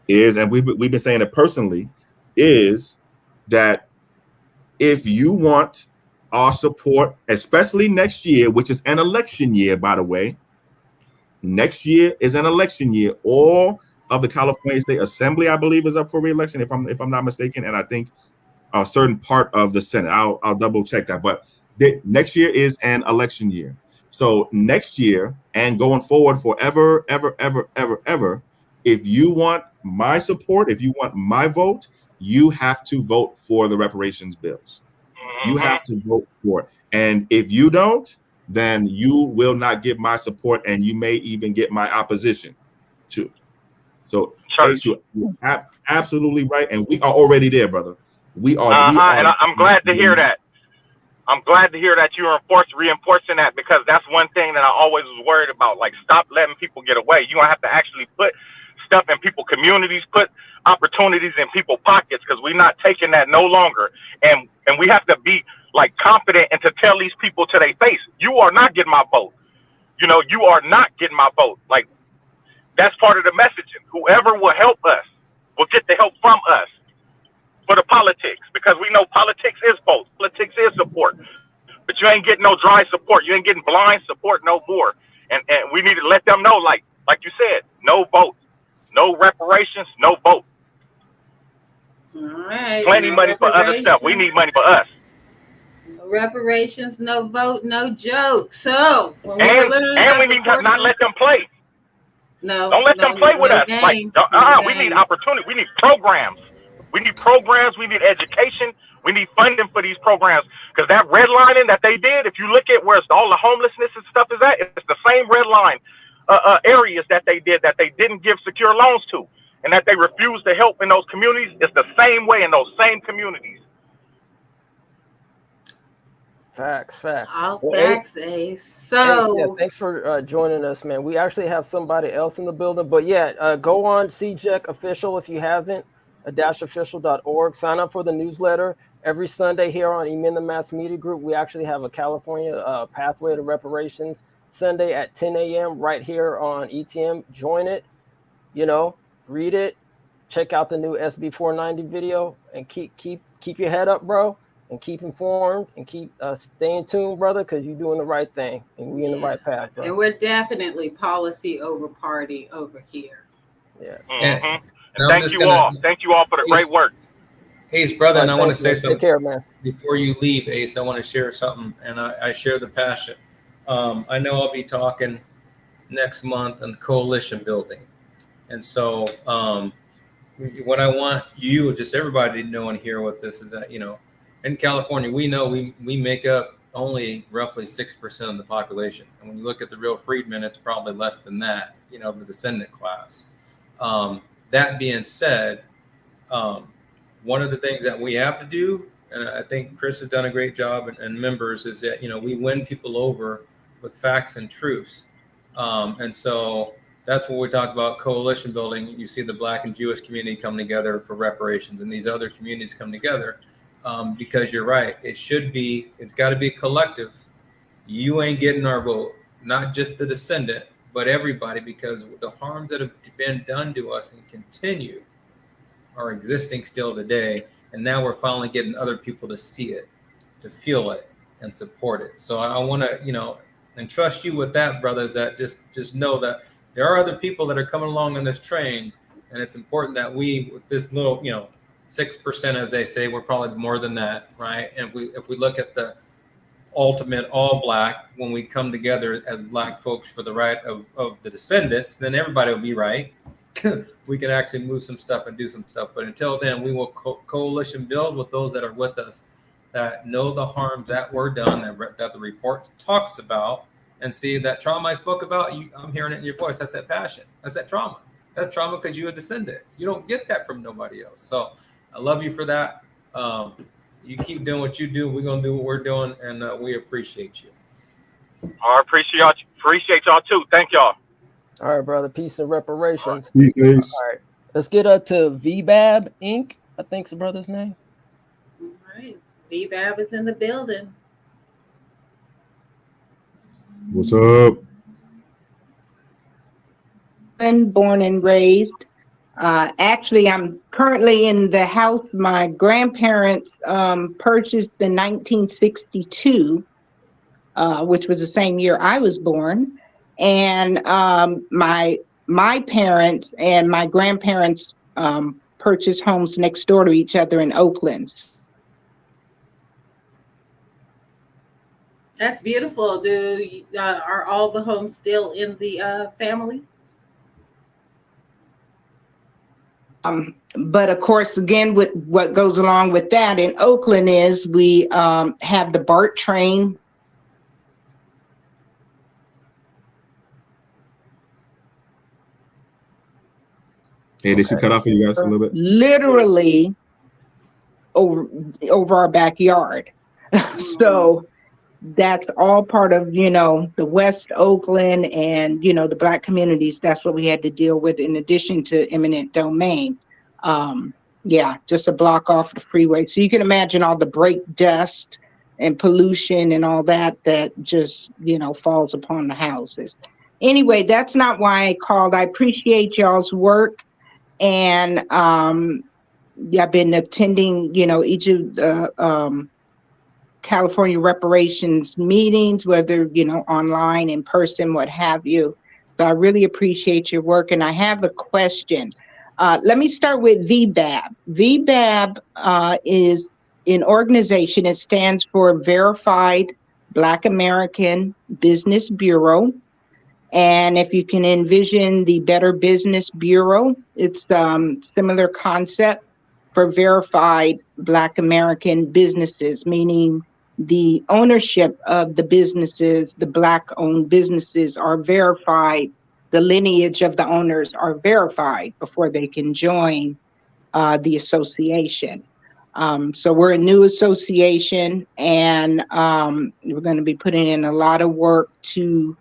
is, and we've been saying it personally, is that if you want our support, especially next year, which is an election year, by the way, Next year is an election year. All of the California State Assembly, I believe, is up for re-election, if I'm not mistaken, and I think a certain part of the Senate. I'll double check that. But next year is an election year. So next year and going forward forever, ever, if you want my support, if you want my vote, you have to vote for the reparations bills. You have to vote for it. And if you don't, then you will not get my support, and you may even get my opposition too. So Ace, you're absolutely right, and we are already there, brother. We are. And I'm glad to hear that. I'm glad to hear that you're reinforcing that, because that's one thing that I always was worried about. Like, stop letting people get away. You're gonna have to actually put stuff in people's communities, put opportunities in people's pockets, because we're not taking that no longer. And we have to be like confident and to tell these people to their face, you are not getting my vote. You know, you are not getting my vote. Like, that's part of the messaging. Whoever will help us will get the help from us for the politics, because we know politics is both. Politics is support, but you ain't getting no dry support. You ain't getting blind support no more. And we need to let them know, like you said, no vote, no reparations, no vote. All right. Plenty money for other stuff. We need money for us. No reparations, no vote, no joke. So when we need to not let them play. No, don't let them play with us. Games, we need opportunity. We need programs. We need programs. We need education. We need funding for these programs, because that redlining that they did, if you look at where all the homelessness and stuff is at, it's the same red line areas that they did, that they didn't give secure loans to, and that they refused to help in those communities. It's the same way in those same communities. Facts. All facts, Ace. So yeah, thanks for joining us, man. We actually have somebody else in the building, but yeah, go on CJEC official if you haven't, -official.org. Sign up for the newsletter every Sunday here on Emenda Mass Media Group. We actually have a California pathway to reparations Sunday at 10 a.m. right here on ETM. Join it, read it, check out the new SB 490 video, and keep your head up, bro. And keep informed and keep staying tuned, brother, because you're doing the right thing and we're in the right path, bro. And we're definitely policy over party over here. Yeah. Mm-hmm. Thank you all. Thank you all for the great work. Ace, brother, and I want to say something. Take care, man. Before you leave, Ace, I want to share something, and I share the passion. I know I'll be talking next month on coalition building. And so what I want you, just everybody to know and hear what this is, that, in California, we know we make up only roughly 6% of the population. And when you look at the real freedmen, it's probably less than that, the descendant class. That being said, one of the things that we have to do, and I think Chris has done a great job, and members, is that, we win people over with facts and truths. And so that's what we talk about coalition building. You see the Black and Jewish community come together for reparations, and these other communities come together. Because you're right, it's got to be collective. You ain't getting our vote, not just the descendant, but everybody, because the harms that have been done to us and continue are existing still today. And now we're finally getting other people to see it, to feel it, and support it. So I want to, entrust you with that, brothers, that just know that there are other people that are coming along on this train. And it's important that we, with this little, 6%, as they say, we're probably more than that, right? And if we look at the ultimate all Black, when we come together as Black folks for the right of the descendants, then everybody will be right. We can actually move some stuff and do some stuff. But until then, we will coalition build with those that are with us, that know the harms that were done, that the report talks about, and see that trauma I spoke about. I'm hearing it in your voice. That's that passion. That's that trauma. That's trauma because you're a descendant. You don't get that from nobody else. So I love you for that. You keep doing what you do. We're going to do what we're doing, and we appreciate you. I appreciate y'all too. Thank y'all. All right, brother. Peace and reparations. Peace. All right. Let's get up to VBAB Inc. I think's the brother's name. All right. VBAB is in the building. What's up? Born and raised. Actually, I'm currently in the house my grandparents purchased in 1962, which was the same year I was born. and my parents and my grandparents purchased homes next door to each other in Oakland. That's beautiful. Are all the homes still in the family? But of course, again, with what goes along with that in Oakland is we have the BART train. Hey, did she cut off for you guys a little bit? Literally over our backyard. So that's all part of, the West Oakland and, the Black communities. That's what we had to deal with in addition to eminent domain. Yeah, just a block off the freeway. So you can imagine all the brake dust and pollution and all that just, falls upon the houses. Anyway, that's not why I called. I appreciate y'all's work. And I've been attending, each of the California reparations meetings, whether, online, in person, what have you. So I really appreciate your work. And I have a question. Let me start with VBAB. VBAB is an organization. It stands for Verified Black American Business Bureau. And if you can envision the Better Business Bureau, it's similar concept for verified Black American businesses, meaning the ownership of the businesses, the Black-owned businesses are verified. The lineage of the owners are verified before they can join the association. So we're a new association, and we're going to be putting in a lot of work to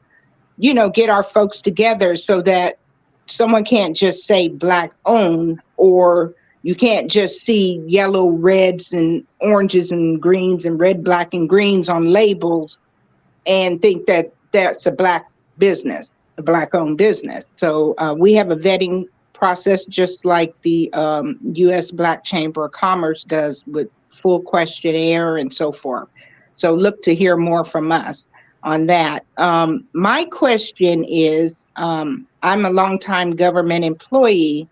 get our folks together so that someone can't just say Black owned, or you can't just see yellow, reds, and oranges and greens and red, black, and greens on labels and think that that's a Black business, a Black owned business. So we have a vetting process just like the U.S. Black Chamber of Commerce does, with full questionnaire and so forth. So look to hear more from us on that. My question is, I'm a longtime government employee,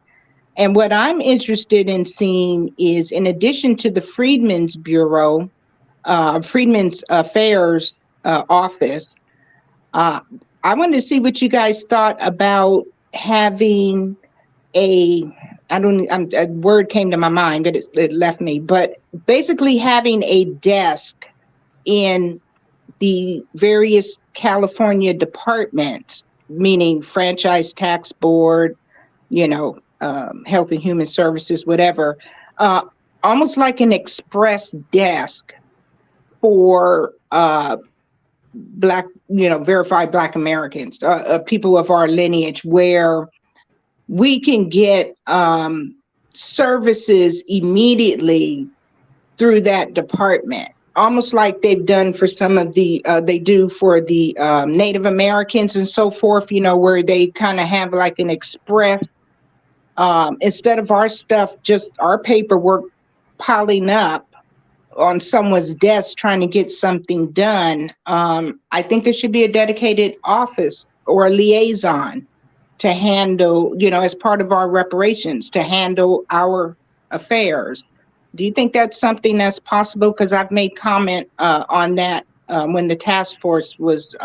and what I'm interested in seeing is, in addition to the Freedmen's Bureau, Freedmen's Affairs Office, I wanted to see what you guys thought about having a word came to my mind, but it left me, but basically having a desk in the various California departments, meaning Franchise Tax Board, Health and Human Services, whatever, almost like an express desk for Black, verified Black Americans, people of our lineage, where we can get services immediately through that department. Almost like they've done for some of the, they do for the Native Americans and so forth, where they kind of have like an express, instead of our stuff, just our paperwork piling up on someone's desk trying to get something done. I think there should be a dedicated office or a liaison to handle, as part of our reparations, to handle our affairs. Do you think that's something that's possible? Because I've made comment on that when the task force was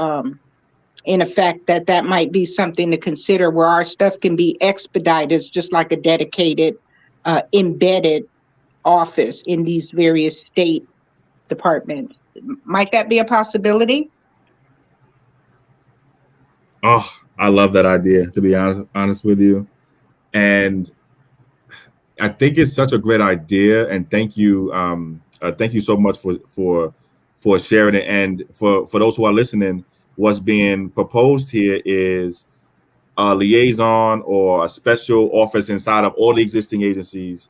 in effect, that might be something to consider, where our stuff can be expedited. It's just like a dedicated embedded office in these various state departments. Might that be a possibility? Oh, I love that idea, to be honest with you. And I think it's such a great idea, and thank you so much for sharing it. And for those who are listening, what's being proposed here is a liaison or a special office inside of all the existing agencies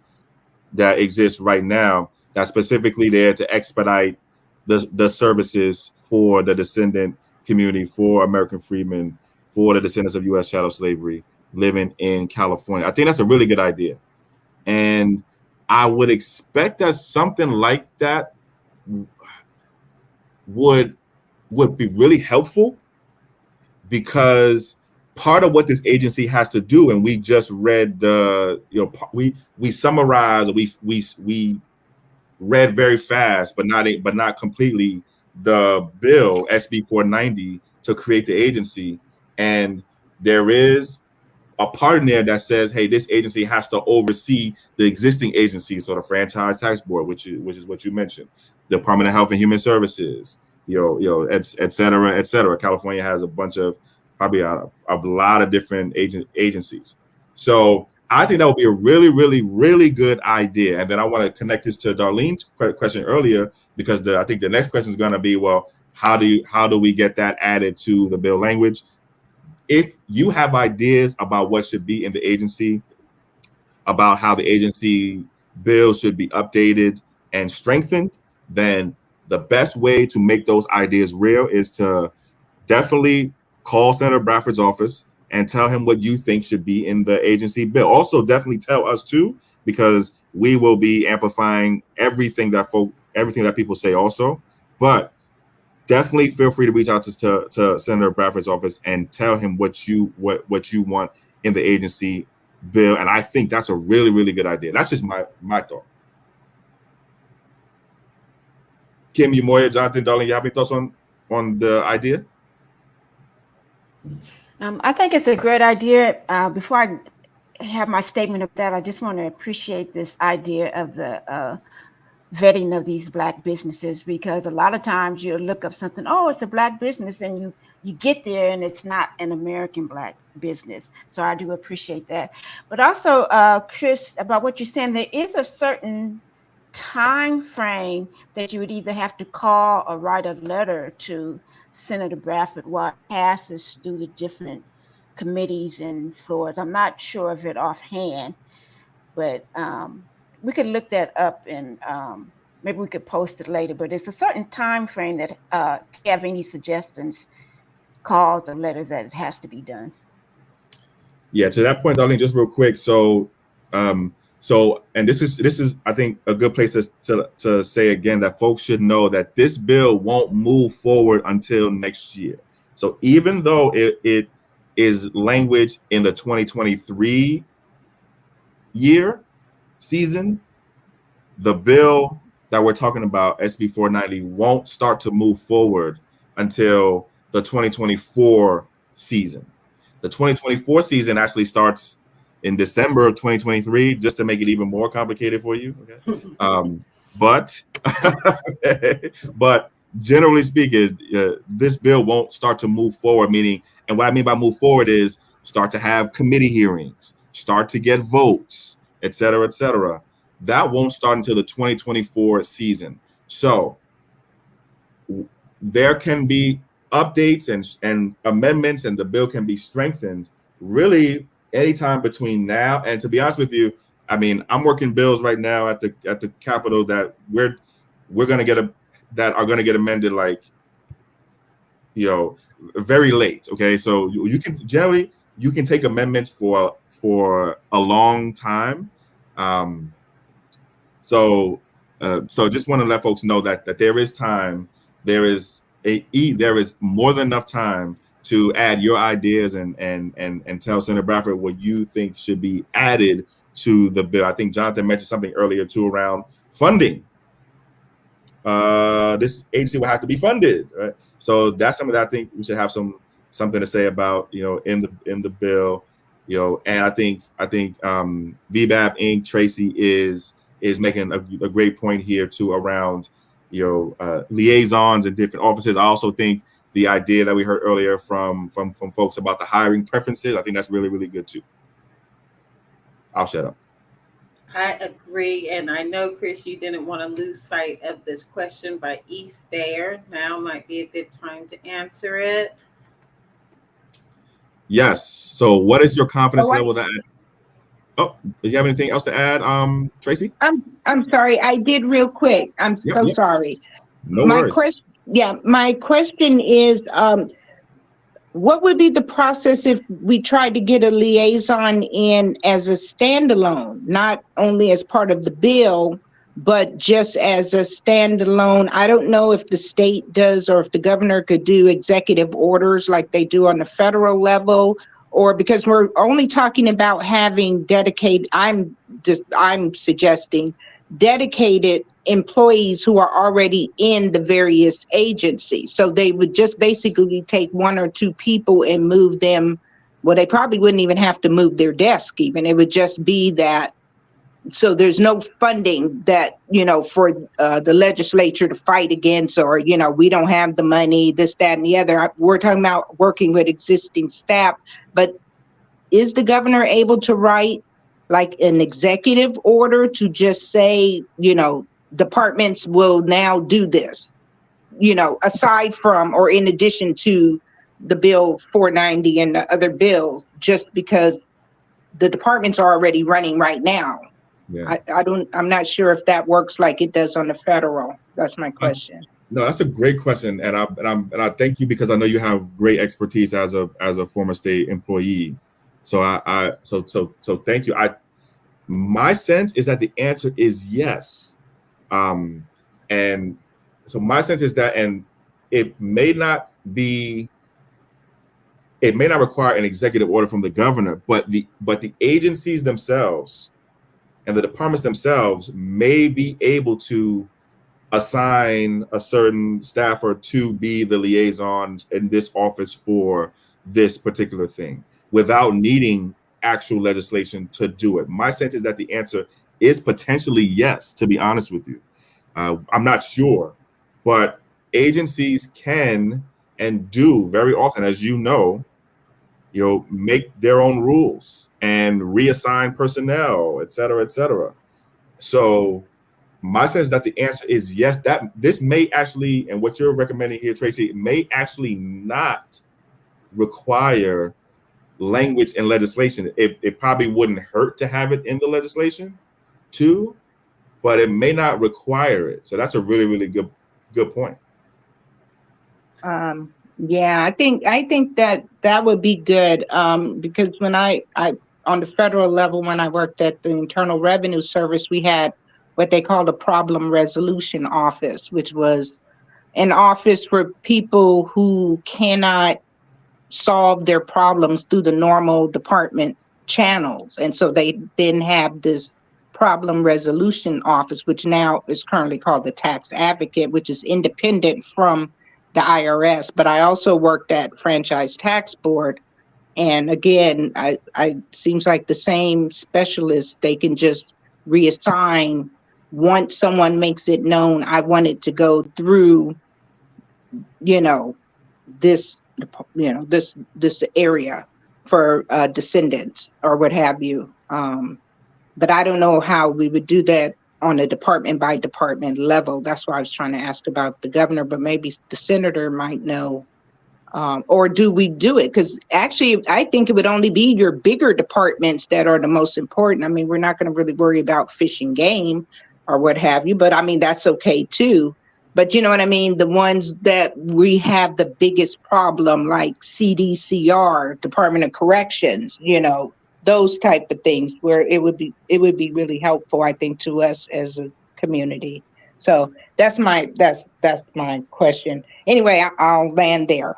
that exist right now, that's specifically there to expedite the services for the descendant community, for American freedmen, for the descendants of U.S. chattel slavery living in California. I think that's a really good idea. And I would expect that something like that would be really helpful because part of what this agency has to do, and we just read the, we summarized, we read very fast, but not completely, the bill SB 490 to create the agency, and there is a part in there that says, hey, this agency has to oversee the existing agencies, so the Franchise Tax Board, which is what you mentioned, the Department of Health and Human Services, et cetera. California has a bunch of, probably a lot of different agencies. So I think that would be a really, really, really good idea. And then I want to connect this to Darlene's question earlier, because I think the next question is going to be, well, how do we get that added to the bill language? If you have ideas about what should be in the agency, about how the agency bill should be updated and strengthened, then the best way to make those ideas real is to definitely call Senator Bradford's office and tell him what you think should be in the agency bill. Also, definitely tell us too, because we will be amplifying everything that people say also. But definitely feel free to reach out to Senator Bradford's office and tell him what you want in the agency bill. And I think that's a really, really good idea. That's just my thought. Kim, Umoya, Jonathan, Darlene, you have any thoughts on the idea? I think it's a great idea. Before I have my statement of that, I just want to appreciate this idea of the vetting of these Black businesses, because a lot of times you look up something, oh, it's a Black business, and you get there and it's not an American Black business. So I do appreciate that. But also, Chris, about what you're saying, there is a certain time frame that you would either have to call or write a letter to Senator Bradford while it passes through the different committees and floors. I'm not sure of it offhand, but we could look that up, and maybe we could post it later. But it's a certain time frame that if you have any suggestions, calls or letters, that it has to be done. Yeah, to that point, Darlene, just real quick. So and this is I think a good place to say again that folks should know that this bill won't move forward until next year. So even though it is language in the 2023 season, the bill that we're talking about, SB 490, won't start to move forward until the 2024 season. The 2024 season actually starts in December of 2023, just to make it even more complicated for you. Okay? But generally speaking, this bill won't start to move forward, meaning, and what I mean by move forward is start to have committee hearings, start to get votes, et cetera, et cetera. That won't start until the 2024 season. So there can be updates and amendments, and the bill can be strengthened really anytime between now and, to be honest with you, I mean, I'm working bills right now at the Capitol that we're going to get that are going to get amended, like, very late. Okay, so you can generally take amendments for a long time. So just want to let folks know that there is time. There is more than enough time to add your ideas and tell Senator Bradford what you think should be added to the bill. I think Jonathan mentioned something earlier too around funding. This agency will have to be funded, right? So that's something that I think we should have something to say about, in the bill, and I think VBAP Inc. Tracy is making a great point here too around liaisons and different offices. I also think the idea that we heard earlier from folks about the hiring preferences, I think that's really, really good too. I'll shut up. I agree. And I know, Chris, you didn't want to lose sight of this question by East Bayer. Now might be a good time to answer it. Yes. So what is your confidence level that? Oh, do you have anything else to add, Tracy? I'm sorry. I did real quick. I'm so sorry. No worries. My question is, what would be the process if we tried to get a liaison in as a standalone, not only as part of the bill, but just as a standalone, I don't know if the state does or if the governor could do executive orders like they do on the federal level, or because we're only talking about having dedicated, I'm suggesting dedicated employees who are already in the various agencies. So they would just basically take one or two people and move them. Well, they probably wouldn't even have to move their desk even. It would just be that. So there's no funding that, for the legislature to fight against, or, we don't have the money, this, that, and the other. We're talking about working with existing staff. But is the governor able to write like an executive order to just say, departments will now do this, aside from or in addition to the bill 490 and the other bills, just because the departments are already running right now? Yeah. I'm not sure if that works like it does on the federal. That's my question. No, that's a great question, and I thank you, because I know you have great expertise as a former state employee. So so thank you. My sense is that the answer is yes, and so my sense is that, and it may not require an executive order from the governor, but the agencies themselves and the departments themselves may be able to assign a certain staffer to be the liaisons in this office for this particular thing without needing actual legislation to do it. My sense is that the answer is potentially yes, to be honest with you. I'm not sure, but agencies can and do very often, as you know, make their own rules and reassign personnel, et cetera, et cetera. So my sense is that the answer is yes, that this may actually, and what you're recommending here, Tracy, may actually not require language and legislation. It probably wouldn't hurt to have it in the legislation too, but it may not require it. So that's a really, really good point. Yeah, I think that would be good, because when I on the federal level, when I worked at the Internal Revenue Service, we had what they called a problem resolution office, which was an office for people who cannot solve their problems through the normal department channels. And so they then have this problem resolution office, which now is currently called the Tax Advocate, which is independent from the IRS. But I also worked at Franchise Tax Board. And again, I seems like the same specialists, they can just reassign once someone makes it known, I want it to go through, this area for descendants or what have you. But I don't know how we would do that on a department by department level. That's why I was trying to ask about the governor, but maybe the senator might know. Or do we do it? Because actually, I think it would only be your bigger departments that are the most important. I mean, we're not going to really worry about fish and game or what have you, but I mean, that's okay too. But you know what I mean? The ones that we have the biggest problem, like CDCR, Department of Corrections, those type of things, where it would be really helpful, I think, to us as a community. So that's my question. Anyway, I'll land there.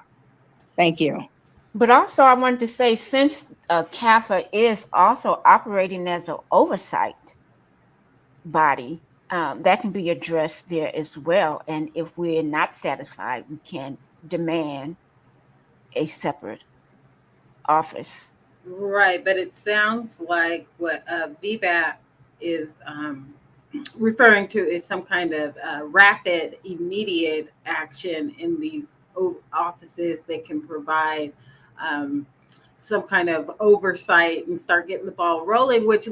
Thank you. But also, I wanted to say, since CAFA is also operating as an oversight body, that can be addressed there as well. And if we're not satisfied, we can demand a separate office. Right, but it sounds like what VBAT is referring to is some kind of rapid, immediate action in these offices that can provide some kind of oversight and start getting the ball rolling, which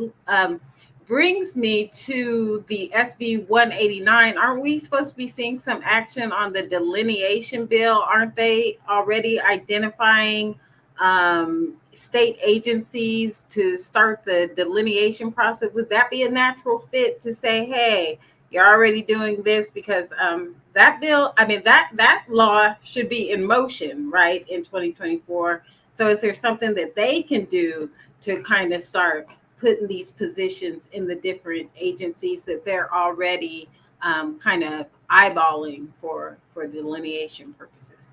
brings me to the SB 189. Aren't we supposed to be seeing some action on the delineation bill? Aren't they already identifying state agencies to start the delineation process? Would that be a natural fit to say, hey, you're already doing this? Because that bill, I mean, that law should be in motion, right, in 2024. So is there something that they can do to kind of start putting these positions in the different agencies that they're already kind of eyeballing for delineation purposes?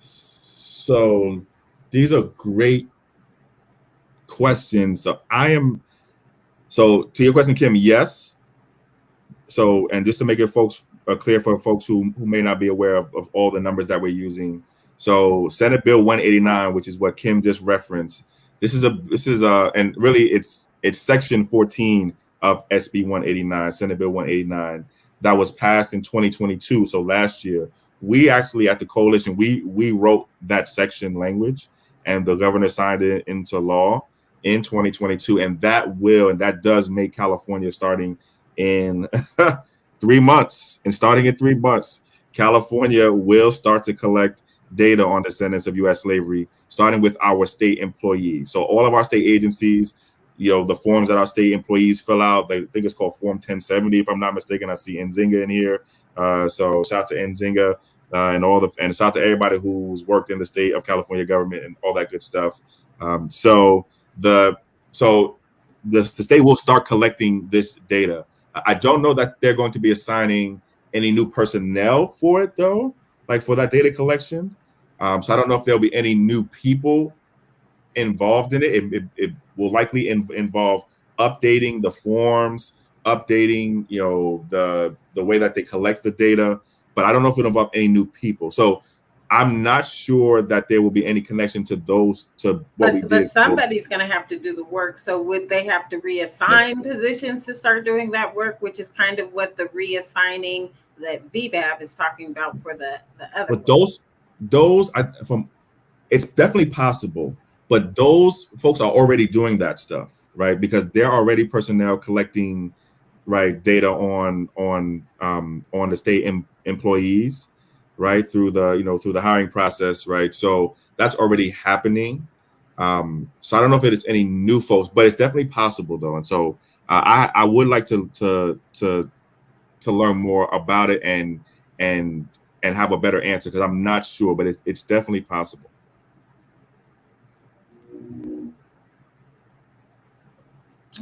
So these are great questions. So to your question, Kim, yes. So, and just to make it clear for folks who may not be aware of all the numbers that we're using. So Senate Bill 189, which is what Kim just referenced, this is and really it's section 14 of SB 189, Senate Bill 189, that was passed in 2022. So last year, we actually at the coalition, we wrote that section language, and the governor signed it into law in 2022. And that does make California, starting in 3 months, California will start to collect data on descendants of U.S. slavery, starting with our state employees. So all of our state agencies, the forms that our state employees fill out, I think it's called Form 1070, if I'm not mistaken. I see Nzinga in here. So shout out to Nzinga and shout out to everybody who's worked in the state of California government and all that good stuff. So the state will start collecting this data. I don't know that they're going to be assigning any new personnel for it, though, like for that data collection. So I don't know if there'll be any new people involved in it. It will likely involve updating the forms, updating the way that they collect the data, but I don't know if it'll involve any new people. So I'm not sure that there will be any connection to what we did. But somebody's going to have to do the work. So would they have to reassign positions to start doing that work, which is kind of what the reassigning that VBAB is talking about for the other. But it's definitely possible. But those folks are already doing that stuff, right? Because they're already personnel collecting, right, data on the state employees, right, through the hiring process, right? So that's already happening. So I don't know if it is any new folks, but it's definitely possible, though. And so I would like to learn more about it and have a better answer, because I'm not sure, but it's definitely possible.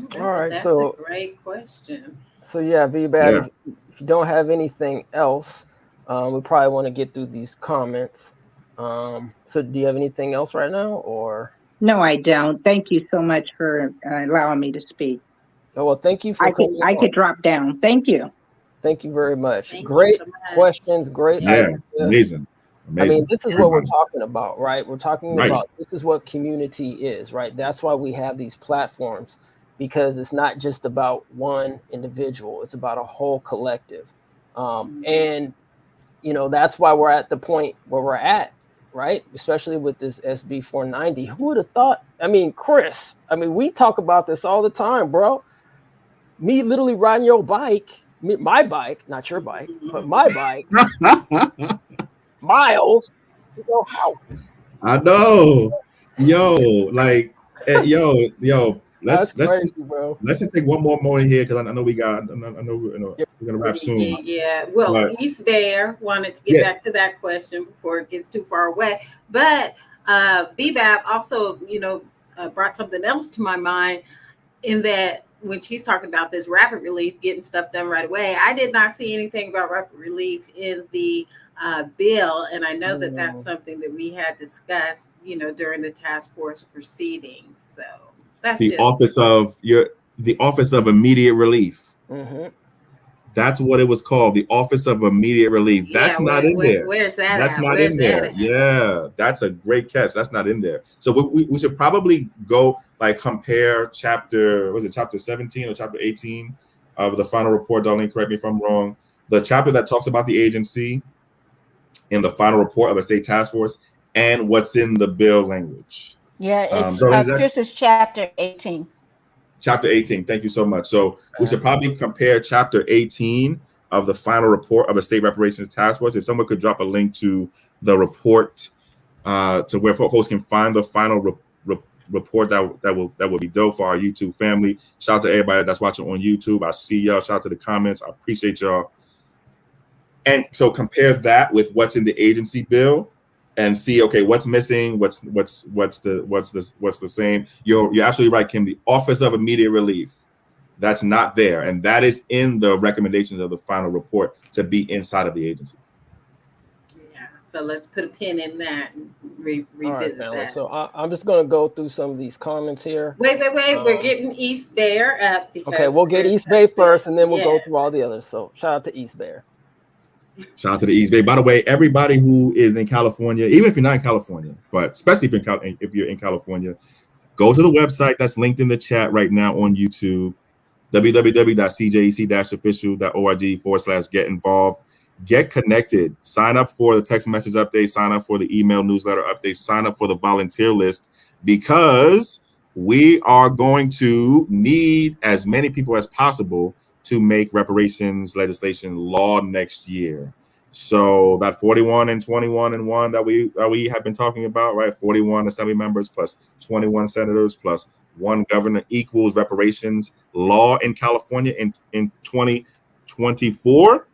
Okay, All right, that's so a great question. So yeah, VBAB, if you don't have anything else, we probably want to get through these comments. So do you have anything else right now, or? No, I don't. Thank you so much for allowing me to speak. Oh, well, thank you for I could drop down. Thank you. Thank you very much. Thank Great you so much. questions, great ideas. Amazing. I mean, this is what we're talking about, right? We're talking about, this is what community is, right? That's why we have these platforms, because it's not just about one individual, it's about a whole collective. And, that's why we're at the point where we're at, right? Especially with this SB 490. Who would have thought? I mean, Chris, we talk about this all the time, bro. Me literally riding your bike, my bike, not your bike, but my bike, miles to your house. I know. Let's crazy, bro. Let's just take one more moment here, because I know we're gonna wrap soon. Yeah. Well, East Bear wanted to get back to that question before it gets too far away. But VBAB also, brought something else to my mind, in that when she's talking about this rapid relief, getting stuff done right away, I did not see anything about rapid relief in the bill, and I know that that's something that we had discussed, during the task force proceedings. So that's the Office of Immediate Relief. Mm-hmm. That's what it was called, the Office of Immediate Relief. That's not in there. Where's that? That's not in there. Yeah, that's a great catch. That's not in there. So we should probably go compare chapter 17 or chapter 18 of the final report. Darlene, correct me if I'm wrong. The chapter that talks about the agency in the final report of the state task force, and what's in the bill language. Yeah, this is chapter 18. Chapter 18. Thank you so much. So we should probably compare chapter 18 of the final report of the State Reparations Task Force. If someone could drop a link to the report to where folks can find the final report, that will be dope for our YouTube family. Shout out to everybody that's watching on YouTube. I see y'all. Shout out to the comments. I appreciate y'all. And so compare that with what's in the agency bill, and see, okay, what's missing, what's the same. You're absolutely right, Kim. The Office of Immediate Relief, that's not there, and that is in the recommendations of the final report to be inside of the agency. Yeah, so let's put a pin in that and revisit that. So I'm just going to go through some of these comments here. Wait, we're getting East Bear up. Okay, we'll get East Bay first, and then we'll go through all the others. So shout out to East Bear. Shout out to the East Bay. By the way, everybody who is in California, even if you're not in California, but especially if you're in California, go to the website that's linked in the chat right now on YouTube, www.cjec-official.org/get involved. Get connected. Sign up for the text message update. Sign up for the email newsletter update. Sign up for the volunteer list, because we are going to need as many people as possible to make reparations legislation law next year. So that 41 and 21 and 1 that we have been talking about, right? 41 assembly members plus 21 senators plus 1 governor equals reparations law in California in 2024.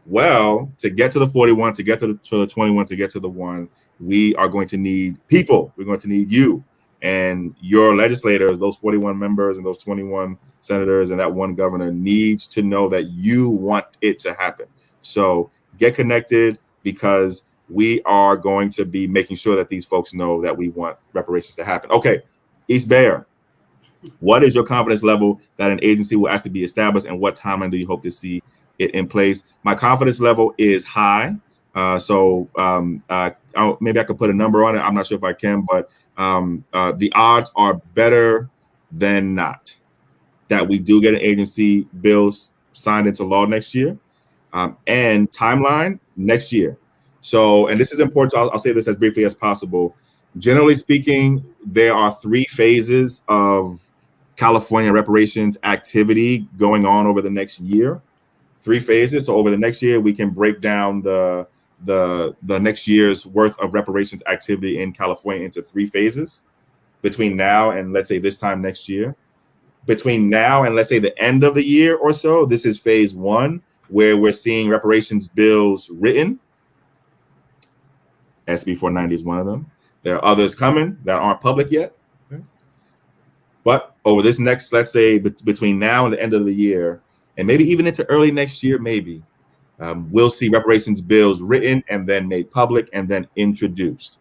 Well, to get to the 41, to get to the 21, to get to the 1, we are going to need people. We're going to need you and your legislators, those 41 members and those 21 senators and that 1 governor needs to know that you want it to happen. So get connected, because we are going to be making sure that these folks know that we want reparations to happen. Okay, East Bear, what is your confidence level that an agency will actually be established, and what timeline do you hope to see it in place? My confidence level is high. Maybe I could put a number on it. I'm not sure if I can, but the odds are better than not that we do get an agency bill signed into law next year, and timeline next year. So, and this is important. I'll say this as briefly as possible. Generally speaking, there are 3 phases of California reparations activity going on over the next year. 3 phases. So over the next year, we can break down the next year's worth of reparations activity in California into 3 phases between now and, let's say, this time next year. Between now and, let's say, the end of the year or so, this is phase 1, where we're seeing reparations bills written. SB 490 is one of them. There are others coming that aren't public yet. But over this next, let's say, between now and the end of the year, and maybe even into early next year, maybe, we'll see reparations bills written and then made public and then introduced.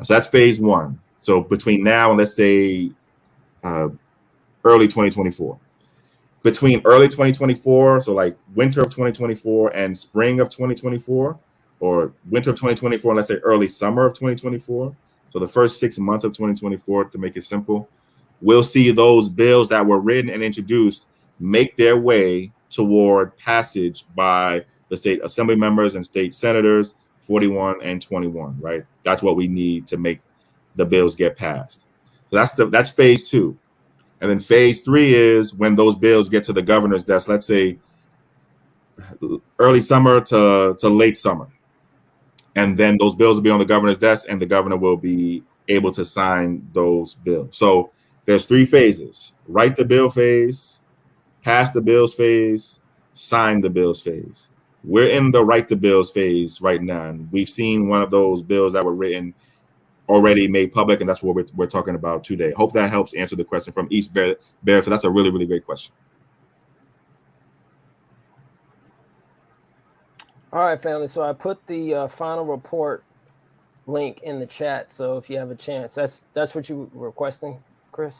So that's phase 1. So between now and, let's say, early 2024. Between early 2024, so like winter of 2024 and spring of 2024, or winter of 2024 and, let's say, early summer of 2024. So the first 6 months of 2024, to make it simple, we'll see those bills that were written and introduced make their way toward passage by the state assembly members and state senators, 41 and 21, right? That's what we need to make the bills get passed. So that's phase 2. And then phase 3 is when those bills get to the governor's desk, let's say early summer to late summer. And then those bills will be on the governor's desk, and the governor will be able to sign those bills. So there's 3 phases: write the bill phase, pass the bills phase, sign the bills phase. We're in the write the bills phase right now. And we've seen one of those bills that were written already made public, and that's what we're talking about today. Hope that helps answer the question from East Bear, because that's a really, really great question. All right, family. So I put the final report link in the chat. So if you have a chance, that's what you were requesting, Chris?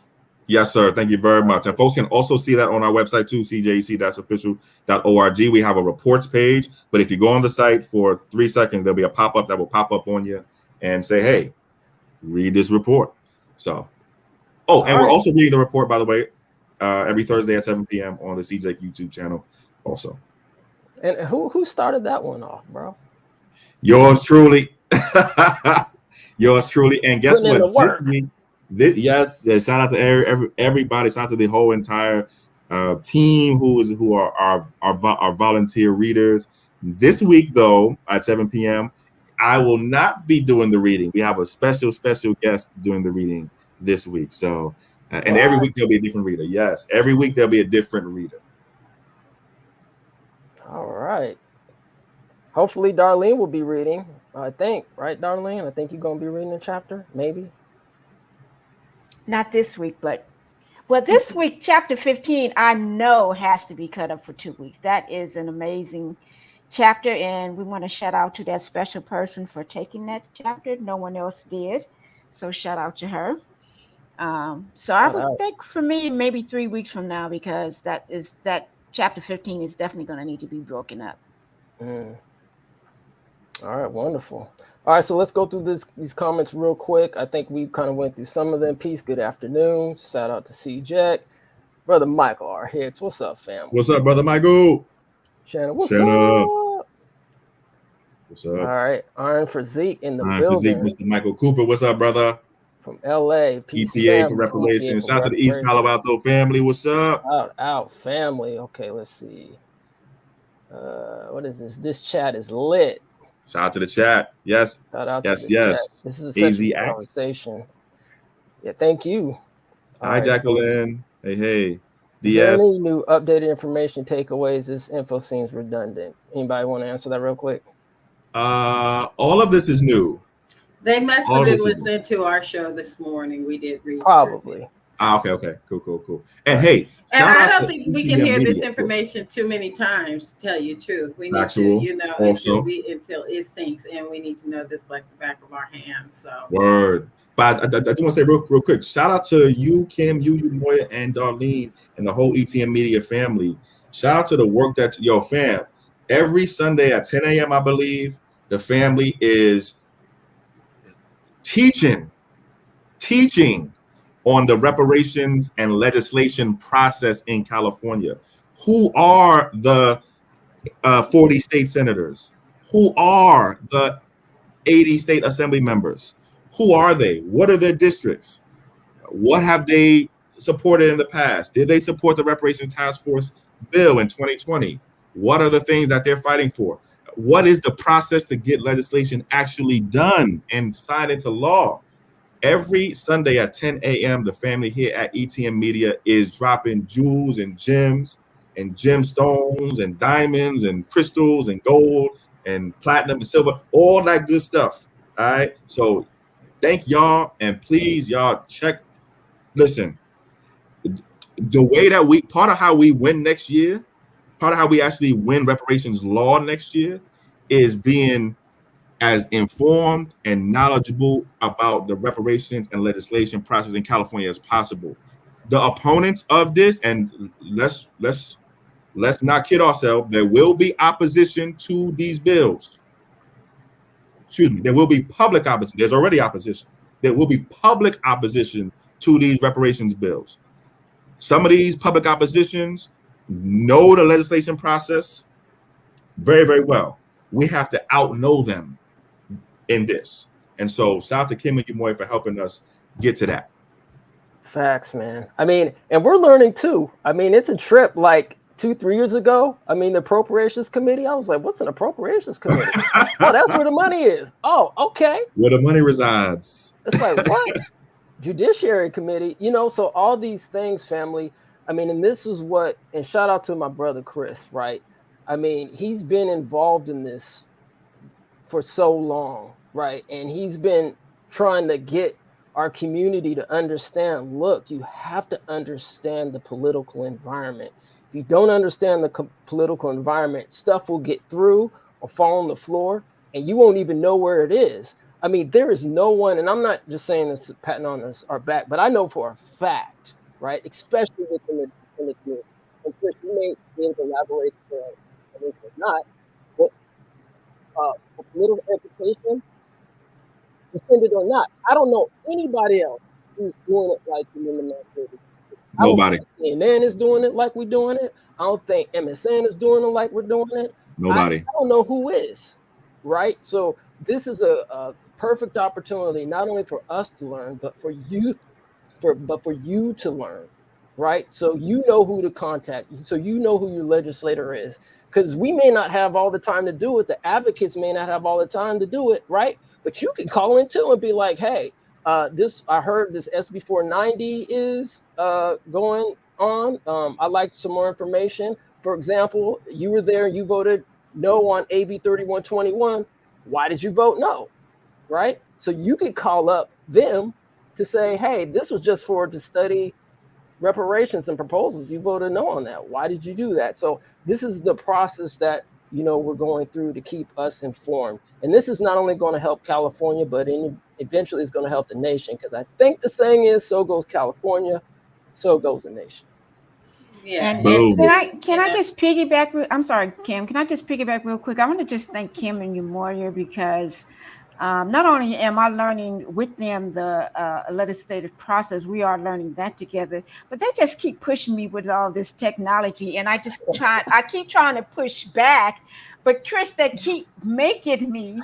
Yes, sir. Thank you very much. And folks can also see that on our website too, CJEC-official.org. We have a reports page, but if you go on the site for 3 seconds, there'll be a pop-up that will pop up on you and say, hey, read this report. So, we're also reading the report, by the way, every Thursday at 7 p.m. on the CJEC YouTube channel also. And who started that one off, bro? Yours truly. Yours truly. And guess what? Yes, shout out to everybody. Shout out to the whole entire team who are our volunteer readers. This week, though, at 7 p.m., I will not be doing the reading. We have a special guest doing the reading this week. So, and every week there'll be a different reader. Yes, every week there'll be a different reader. All right. Hopefully Darlene will be reading. I think, right, Darlene? I think you're going to be reading a chapter, maybe. Not this week, but well, this week, chapter 15, I know has to be cut up for 2 weeks. That is an amazing chapter, and we want to shout out to that special person for taking that chapter. No one else did, so shout out to her. So I would think for me maybe 3 weeks from now, because that chapter 15 is definitely going to need to be broken up. All right, wonderful. All right, so let's go through these comments real quick. I think we kind of went through some of them. Peace, good afternoon. Shout out to CJEC. Brother Michael R. Hicks, what's up, fam? What's up, Brother Michael? Shannon, what's up? What's up? All right, Iron for Zeke in the Iron building. for Zeke, Mr. Michael Cooper, what's up, brother? From LA, Peace EPA family. for reparations. EPA Shout out to the East Palo Alto family, what's up? Out family. Okay, let's see. What is this? This chat is lit. Shout out to the chat. Yes. Shout out yes, to the yes. Chat. This is a sexy conversation. Yeah, thank you. Hi, Jacqueline. Hey. Is there any new updated information takeaways? This info seems redundant. Anybody want to answer that real quick? All of this is new. They must have been listening to our show this morning. We did read. Probably. Okay. Cool. And hey, and I don't think we can hear this information too many times, to tell you the truth. We need to, until it sinks in, we need to know this like the back of our hands. So word. But I do want to say real quick, shout out to you, Kim, you, Moya, and Darlene, and the whole ETM Media family. Shout out to the work that, fam, every Sunday at 10 a.m., I believe, the family is teaching on the reparations and legislation process in California. Who are the 40 state senators? Who are the 80 state assembly members? Who are they? What are their districts? What have they supported in the past? Did they support the Reparations Task Force bill in 2020? What are the things that they're fighting for? What is the process to get legislation actually done and signed into law? Every Sunday at 10 a.m., the family here at ETM Media is dropping jewels and gems and gemstones and diamonds and crystals and gold and platinum and silver, all that good stuff. All right. So thank y'all. And please, y'all listen, the way that part of how we win next year, part of how we actually win reparations law next year is being as informed and knowledgeable about the reparations and legislation process in California as possible. The opponents of this, and let's not kid ourselves, there will be opposition to these bills. Excuse me, there will be public opposition. There's already opposition. There will be public opposition to these reparations bills. Some of these public oppositions know the legislation process very, very well. We have to outknow them in this. And so shout out to Kim and Umoy for helping us get to that. Facts, man. I mean, and we're learning too. I mean, it's a trip like 2-3 years ago. I mean, the Appropriations Committee, I was like, what's an Appropriations Committee? Oh, that's where the money is. Oh, okay. Where the money resides. It's like, what? Judiciary Committee, so all these things, family. I mean, and this is what, and shout out to my brother, Chris, right? I mean, he's been involved in this for so long, right? And he's been trying to get our community to understand, look, you have to understand the political environment. If you don't understand the political environment, stuff will get through or fall on the floor and you won't even know where it is. I mean, there is no one, and I'm not just saying this patting on our back, but I know for a fact, right, especially within the community, and Chris, you may be able to elaborate on this or not, but political education, descended or not, I don't know anybody else who's doing it like the military. Nobody. CNN is doing it like we're doing it. I don't think MSN is doing it like we're doing it. Nobody. I don't know who is, right? So this is a perfect opportunity, not only for us to learn, but for you to learn, right? So you know who to contact. So you know who your legislator is. Because we may not have all the time to do it. The advocates may not have all the time to do it, right? But you can call in too and be like, hey, I heard this SB 490 is going on. I'd like some more information. For example, you were there and you voted no on AB 3121. why did you vote no? Right? So you could call up them to say, hey, this was just to study reparations and proposals. You voted no on that. Why did you do that? So this is the process that, we're going through to keep us informed. And this is not only going to help California, but eventually it's going to help the nation. Because I think the saying is, so goes California, so goes the nation. Yeah. And can I just piggyback? I'm sorry, Kim. Can I just piggyback real quick? I want to just thank Kim and Umoya because not only am I learning with them the legislative process, we are learning that together, but they just keep pushing me with all this technology, and I keep trying to push back, but Chris, they keep making me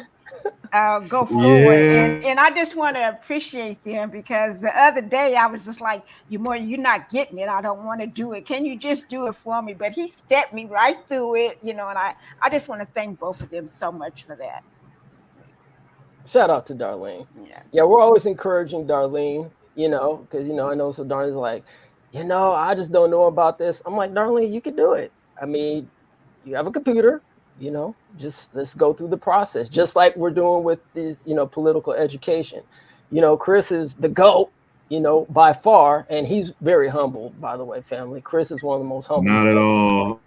go forward, and I just want to appreciate them because the other day I was just like, you're not getting it. I don't want to do it. Can you just do it for me? But he stepped me right through it, and I just want to thank both of them so much for that. Shout out to Darlene. Yeah, we're always encouraging Darlene, because, I know so Darlene's like, I just don't know about this. I'm like, Darlene, you can do it. I mean, you have a computer, just let's go through the process, just like we're doing with these, political education. Chris is the GOAT, by far, and he's very humble, by the way, family. Chris is one of the most humble. Not at all.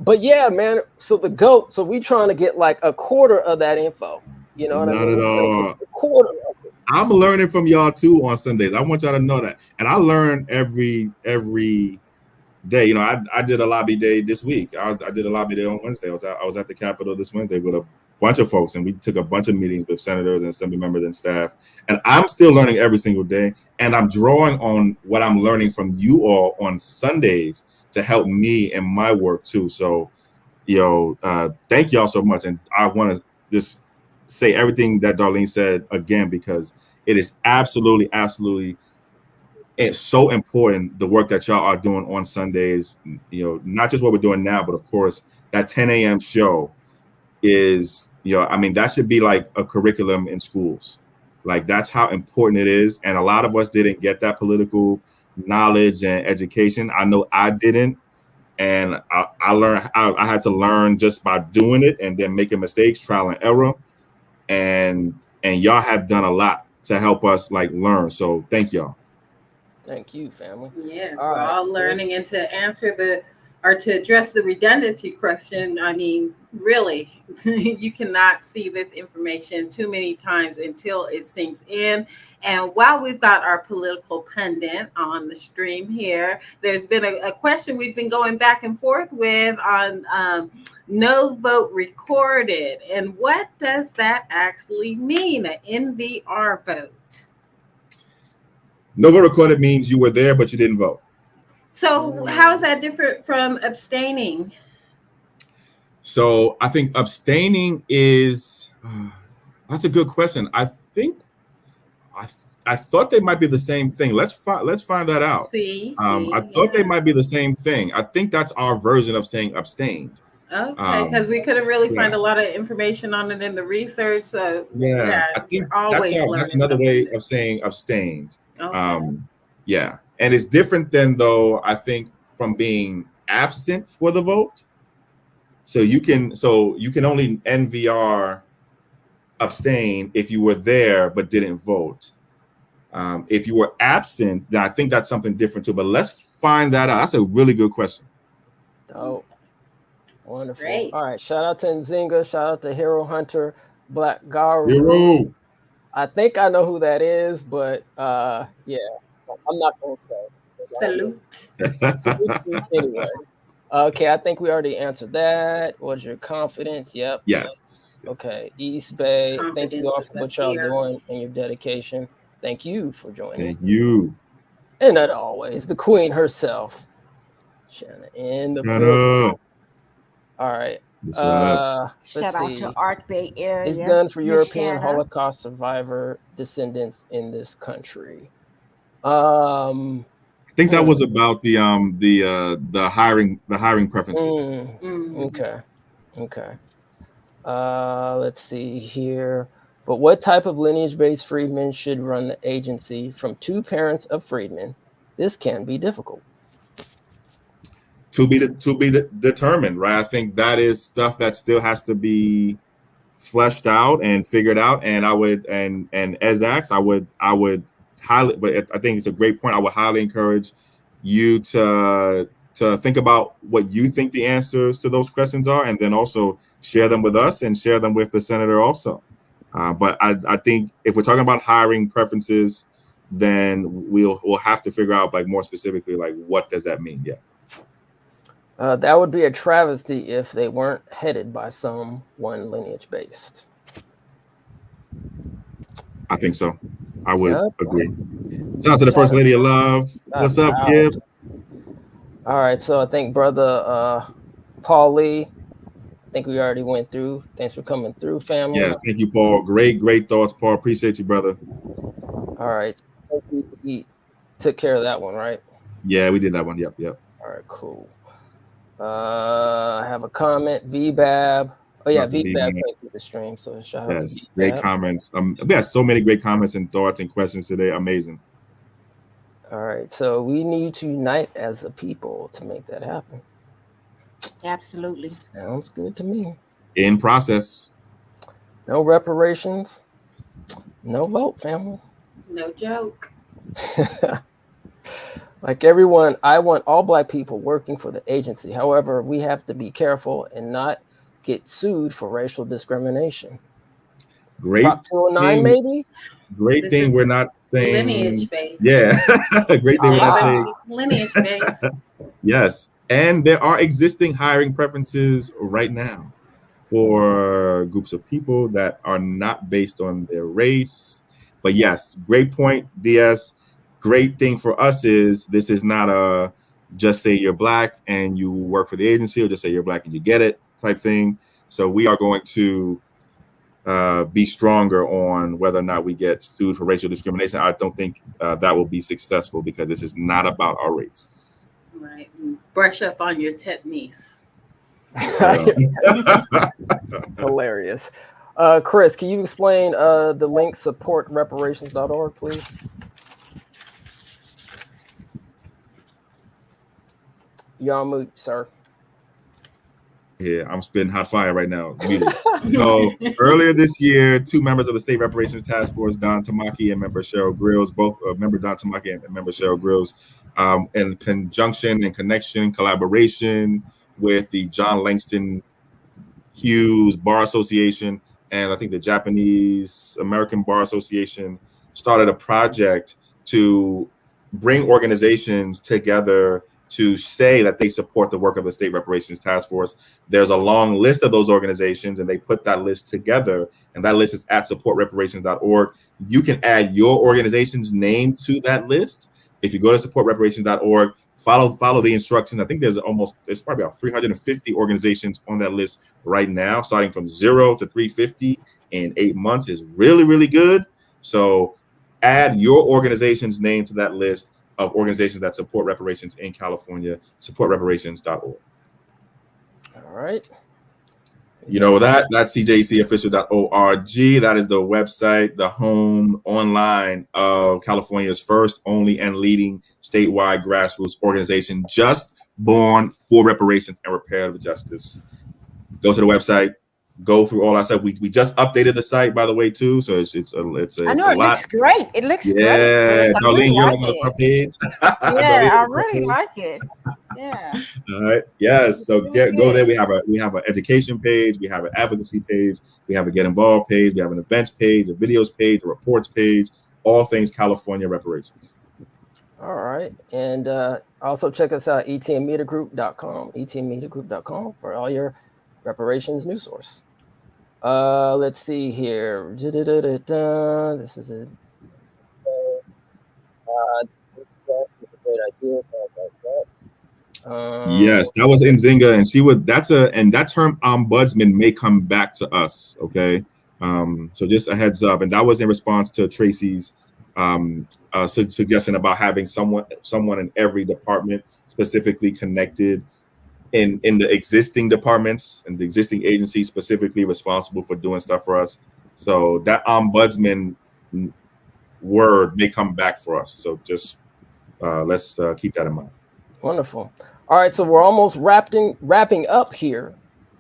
But yeah, man. So the GOAT. So we trying to get like a quarter of that info. You know what I mean? Not at all. A quarter of it. I'm learning from y'all too on Sundays. I want y'all to know that, and I learn every day. I did a lobby day this week. I did a lobby day on Wednesday. I was at the Capitol this Wednesday with a bunch of folks, and we took a bunch of meetings with senators and assembly members and staff. And I'm still learning every single day, and I'm drawing on what I'm learning from you all on Sundays to help me in my work too. So, thank y'all so much. And I want to just say everything that Darlene said again, because it is absolutely, it's so important, the work that y'all are doing on Sundays, not just what we're doing now, but of course that 10 a.m. show is, that should be like a curriculum in schools. Like, that's how important it is. And a lot of us didn't get that political knowledge and education. I know I didn't. And I learned, I had to learn just by doing it and then making mistakes, trial and error. And y'all have done a lot to help us learn. So thank y'all. Thank you, family. Yes, we're all learning, and to answer to address the redundancy question, I mean, really, you cannot see this information too many times until it sinks in. And while we've got our political pundit on the stream here, there's been a question we've been going back and forth with on no vote recorded. And what does that actually mean, an NVR vote? No vote recorded means you were there, but you didn't vote. So how is that different from abstaining? So I think abstaining is, that's a good question. I think, I thought they might be the same thing. Let's find that out. I thought they might be the same thing. I think that's our version of saying abstained. Okay, because we couldn't really find a lot of information on it in the research. So I think that's another way of saying abstained. Okay. And it's different than, though, I think, from being absent for the vote. So you can only NVR abstain if you were there but didn't vote. If you were absent, then I think that's something different too. But let's find that out. That's a really good question. Oh, wonderful. Great. All right. Shout out to Nzinga. Shout out to Hero Hunter Black Garu. Hero. I think I know who that is, but yeah, I'm not going to say. Salute. Anyway. Okay, I think we already answered that. What's your confidence? Yep. Yes. Okay, East Bay. Confidence, thank you all for what y'all here. doing and your dedication. Thank you for joining. Thank you. And as always, the queen herself, Shanna in the building. All right. Shout out to Art Bay area. It's done for European Shanna. Holocaust survivor descendants in this country. I think that was about the hiring preferences. Okay. Let's see here. But what type of lineage-based freedmen should run the agency from two parents of freedmen? This can be difficult. To be determined, right? I think that is stuff that still has to be fleshed out and figured out. And I would, and as Ax, I would highly, but I think it's a great point. I would highly encourage you to think about what you think the answers to those questions are, and then also share them with us and share them with the senator also. But I think if we're talking about hiring preferences, then we'll have to figure out like more specifically, like what does that mean? Yeah. That would be a travesty if they weren't headed by someone lineage based. I think so. I would agree. Shout out to the First Lady of Love. What's up, Gib? All right, so I think brother Paul Lee, I think we already went through. Thanks for coming through, family. Yes, thank you, Paul. Great thoughts, Paul. Appreciate you, brother. All right, we took care of that one, right? Yeah, we did that one. Yep. All right, cool. I have a comment, VBAB. Oh yeah, VBAB came through the stream, so shout out. Yes, great comments. We had so many great comments and thoughts and questions today. Amazing. All right, so we need to unite as a people to make that happen. Absolutely. Sounds good to me. In process. No reparations, no vote, family. No joke. Like everyone, I want all Black people working for the agency. However, we have to be careful and not get sued for racial discrimination. Great. Prop 209, maybe? Great thing we're not saying. Lineage based. Yeah. Great thing we're not saying. Lineage based. Yes. And there are existing hiring preferences right now for groups of people that are not based on their race. But yes, great point, DS. Great thing for us is this is not a just say you're Black and you work for the agency, or just say you're Black and you get it type thing. So we are going to be stronger on whether or not we get sued for racial discrimination. I don't think that will be successful because this is not about our race. Right. Brush up on your techniques. Hilarious. Chris, can you explain the link supportreparations.org, please? You're on mute, sir. Yeah, I'm spitting hot fire right now. So earlier this year, two members of the State Reparations Task Force, Don Tamaki and member Cheryl Grills, both member Don Tamaki and member Cheryl Grills, in conjunction and connection, collaboration with the John Langston Hughes Bar Association and I think the Japanese American Bar Association, started a project to bring organizations together to say that they support the work of the State Reparations Task Force. There's a long list of those organizations, and they put that list together, and that list is at supportreparations.org. You can add your organization's name to that list. If you go to supportreparations.org, follow the instructions. I think there's probably about 350 organizations on that list right now. Starting from 0 to 350 in 8 months is really, really good. So add your organization's name to that list of organizations that support reparations in California, supportreparations.org. All right. You know that's CJECofficial.org. That is the website, the home online of California's first, only, and leading statewide grassroots organization just born for reparations and reparative justice. Go to the website. Go through all that stuff. We just updated the site, by the way, too. So it's a I know it looks great. It looks great. Yeah, Darlene, you're on the front page. Yeah, I really like it. Yeah. All right. Yes. So go there. We have an education page. We have an advocacy page. We have a get involved page. We have an events page, a videos page, a reports page. All things California reparations. All right. And also check us out, etmmediagroup.com, etmmediagroup.com for all your reparations news source. Let's see here. This is a great idea. Yes, that was Nzinga, and that term ombudsman may come back to us. Okay, so just a heads up, and that was in response to Tracy's suggestion about having someone in every department specifically connected in the existing departments and the existing agencies specifically responsible for doing stuff for us. So that ombudsman word may come back for us. So just let's keep that in mind. Wonderful. All right, so we're almost wrapping up here.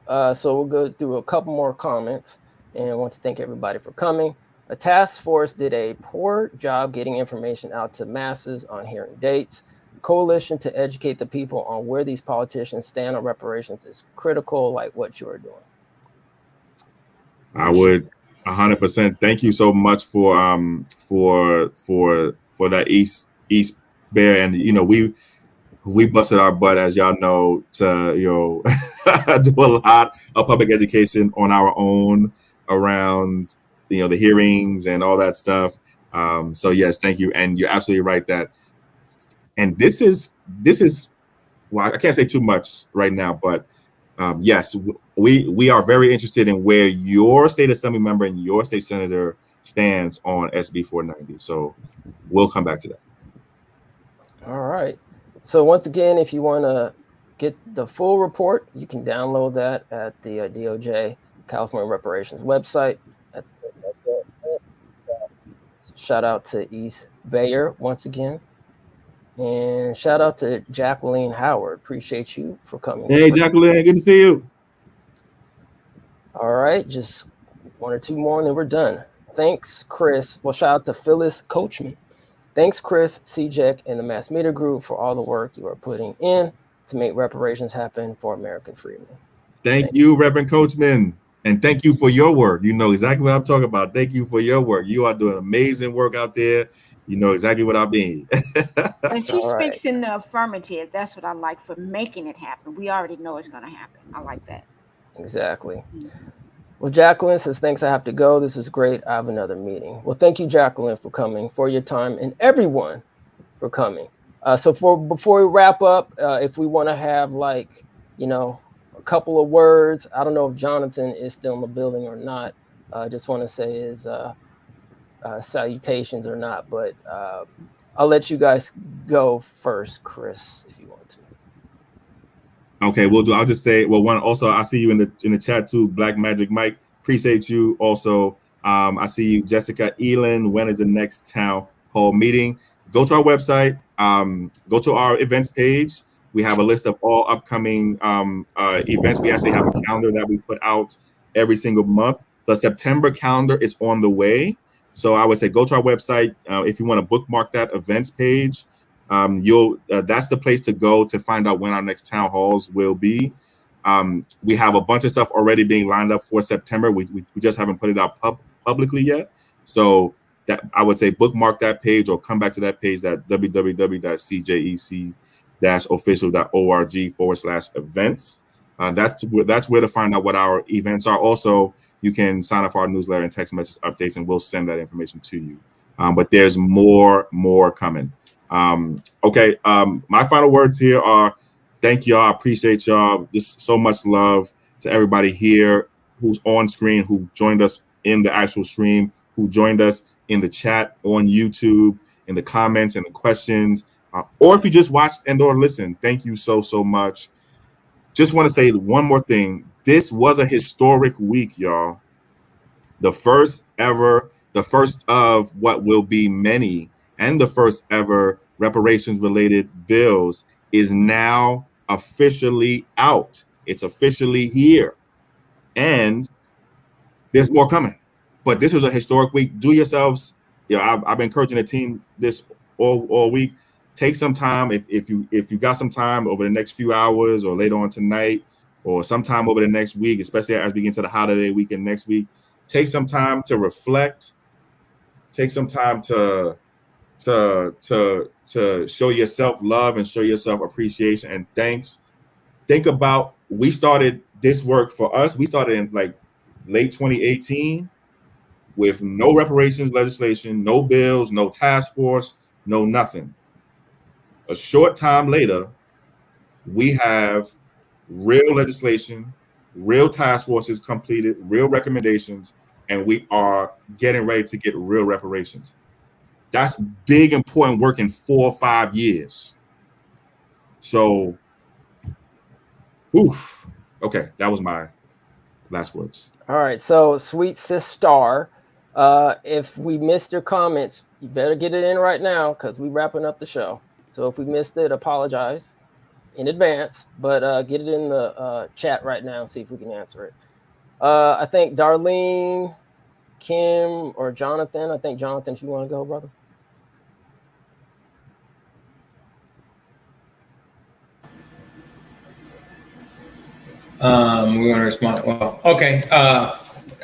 So we'll go through a couple more comments. and I want to thank everybody for coming. A task force did a poor job getting information out to masses on hearing dates. Coalition to educate the people on where these politicians stand on reparations is critical, like what you are doing. I would 100%. Thank you so much for that East Bear, and you know we busted our butt, as y'all know, to do a lot of public education on our own around the hearings and all that stuff. So yes, thank you, and you're absolutely right that. And this is well, I can't say too much right now, but yes, we are very interested in where your state assembly member and your state senator stands on SB 490. So we'll come back to that. All right. So once again, if you want to get the full report, you can download that at the DOJ California Reparations website. Shout out to East Bayer once again. And shout out to Jacqueline Howard. Appreciate you for coming. Hey, Jacqueline, good to see you. All right, just one or two more and then we're done. Thanks, Chris. Well, shout out to Phyllis Coachman. Thanks, Chris, CJEC, and the Mass Media Group for all the work you are putting in to make reparations happen for American freedmen. Thank you, Reverend Coachman. And thank you for your work. You know exactly what I'm talking about. Thank you for your work. You are doing amazing work out there. You know exactly what I mean. And she speaks in the affirmative. That's what I like for making it happen. We already know it's going to happen. I like that. Exactly. Well, Jacqueline says, thanks, I have to go. This is great. I have another meeting. Well, thank you, Jacqueline, for coming, for your time, and everyone for coming. So before we wrap up, if we want to have a couple of words, I don't know if Jonathan is still in the building or not. I just want to say his salutations or not, but I'll let you guys go first, Chris, if you want to. Okay, we'll do. I'll just say, well, one, also, I see you in the chat too, Black Magic Mike. Appreciate you. Also, I see you, Jessica Elin. When is the next town hall meeting? Go to our website. Go to our events page. We have a list of all upcoming events. We actually have a calendar that we put out every single month. The September calendar is on the way. So I would say go to our website if you want to bookmark that events page. That's the place to go to find out when our next town halls will be. We have a bunch of stuff already being lined up for September. We just haven't put it out publicly yet. So that I would say bookmark that page or come back to that page, that www.cjec-official.org/events. That's where to find out what our events are. Also, you can sign up for our newsletter and text message updates, and we'll send that information to you. But there's more coming. Okay. My final words here are thank y'all. I appreciate y'all. Just so much love to everybody here who's on screen, who joined us in the actual stream, who joined us in the chat on YouTube, in the comments and the questions, or if you just watched and or listened. Thank you so much. Just want to say one more thing. This was a historic week, y'all. The first of what will be many, and the first ever reparations related bills is now officially out. It's officially here, and there's more coming. But this was a historic week. Do yourselves, I've been encouraging the team this all week. Take some time if you got some time over the next few hours or later on tonight or sometime over the next week, especially as we get into the holiday weekend next week. Take some time to reflect. Take some time to show yourself love and show yourself appreciation and thanks. Think about, we started this work for us. We started in like late 2018 with no reparations legislation, no bills, no task force, no nothing. A short time later, we have real legislation, real task forces completed, real recommendations, and we are getting ready to get real reparations. That's big, important work in 4 or 5 years. So, oof. Okay, that was my last words. All right, so sweet sis Star, if we missed your comments, you better get it in right now because we're wrapping up the show. So if we missed it, apologize in advance, but get it in the chat right now and see if we can answer it. I think Darlene, Kim, or Jonathan. I think Jonathan, if you want to go, brother. We want to respond. Well, okay.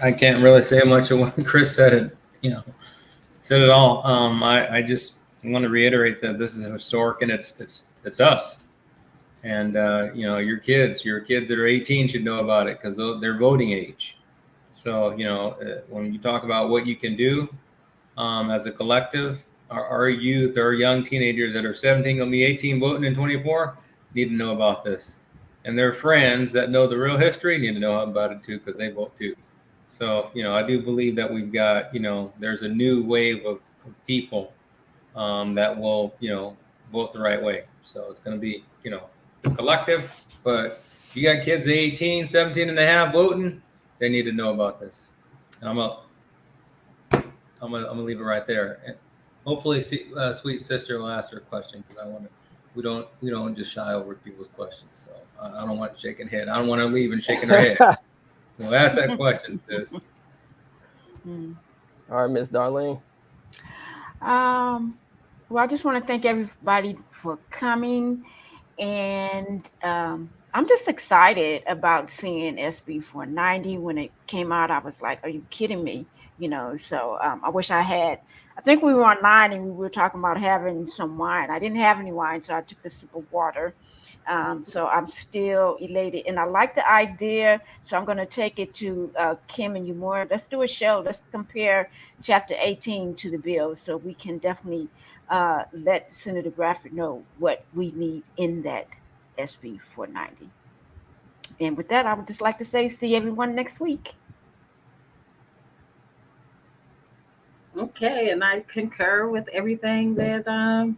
I can't really say much of what Chris said. Said it all. I just want to reiterate that this is historic, and it's us. And your kids that are 18 should know about it because they're voting age. So when you talk about what you can do as a collective, our youth, our young teenagers that are 17 gonna be 18 voting in 24 need to know about this. And their friends that know the real history need to know about it too, because they vote too. So, I do believe that we've got, there's a new wave of people that will, vote the right way. So it's going to be, the collective. But if you got kids 18, 17 and a half voting, they need to know about this. And I'm gonna leave it right there. And hopefully, Sweet Sister will ask her question because we don't just shy over people's questions. So I don't want shaking head. I don't want to leave and shaking her head. So ask that question, sis. All right, Miss Darlene. Well, I just want to thank everybody for coming, and I'm just excited about seeing SB 490. When it came out, I was like, "Are you kidding me?" So I wish I had. I think we were online and we were talking about having some wine. I didn't have any wine, so I took a sip of water. So I'm still elated, and I like the idea. So I'm going to take it to Kim and you more. Let's do a show. Let's compare Chapter 18 to the bill, so we can definitely let Senator Bradford know what we need in that SB 490. And with that, I would just like to say, see everyone next week. Okay, and I concur with everything that the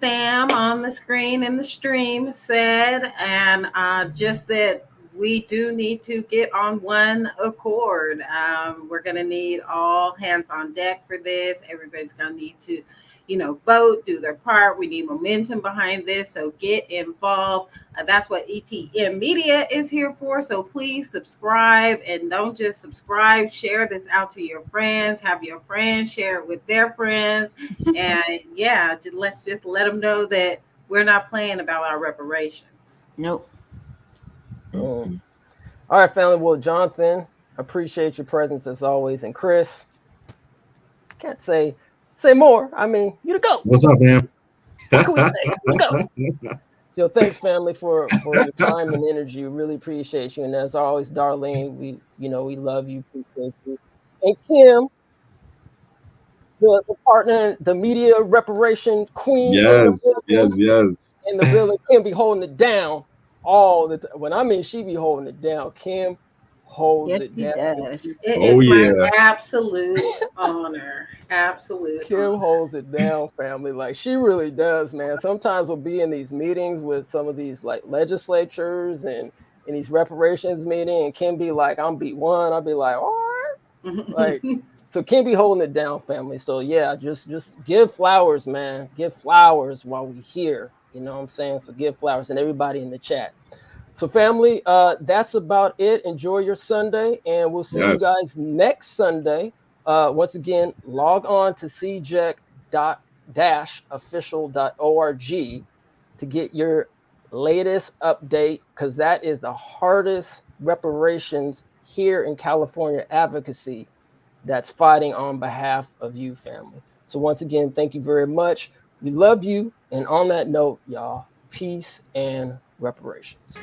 fam on the screen and the stream said, and just that we do need to get on one accord. We're going to need all hands on deck for this. Everybody's going to need to, vote, do their part. We need momentum behind this, so get involved. That's what ETM Media is here for. So please subscribe, and don't just subscribe. Share this out to your friends. Have your friends share it with their friends, and let's just let them know that we're not playing about our reparations. Nope. All right, family. Well, Jonathan, appreciate your presence as always, and Chris, can't say more. I mean, you to go. What's up, man? What can we say? Let's go. So thanks, family, for your time and energy. Really appreciate you. And as always, Darlene, we love you, appreciate you. And Kim, the partner, the media reparation queen. Yes. In the building, Kim be holding it down all the time. When I mean she be holding it down, Kim holds it down. Does. It is my absolute honor. Absolute Kim honor. holds it down, family. Like she really does, man. Sometimes we'll be in these meetings with some of these like legislatures and in these reparations meetings, and Kim be like, I'm beat one. I'll be like, all right. Like, so Kim be holding it down, family. So yeah, just give flowers, man. Give flowers while we're here. You know what I'm saying? So give flowers, and everybody in the chat. So family, that's about it. Enjoy your Sunday, and we'll see you guys next Sunday. Once again, log on to CJEC.official.org to get your latest update, because that is the hardest reparations here in California advocacy that's fighting on behalf of you, family. So once again, thank you very much. We love you. And on that note, y'all, peace and reparations.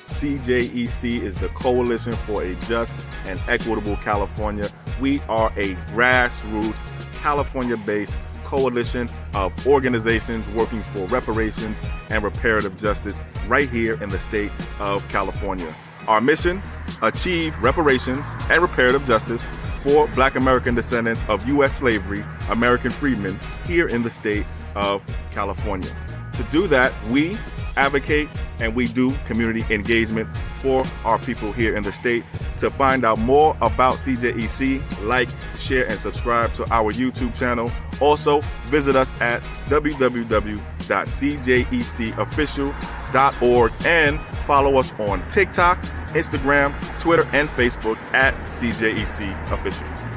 CJEC is the Coalition for a Just and Equitable California. We are a grassroots, California-based coalition of organizations working for reparations and reparative justice right here in the state of California. Our mission, achieve reparations and reparative justice for Black American descendants of U.S. slavery, American freedmen here in the state of California. To do that, we advocate and we do community engagement for our people here in the state. To find out more about CJEC, like, share, and subscribe to our YouTube channel. Also, visit us at www.cjec.org. www.cjecofficial.org, and follow us on TikTok, Instagram, Twitter, and Facebook at CJEC Official.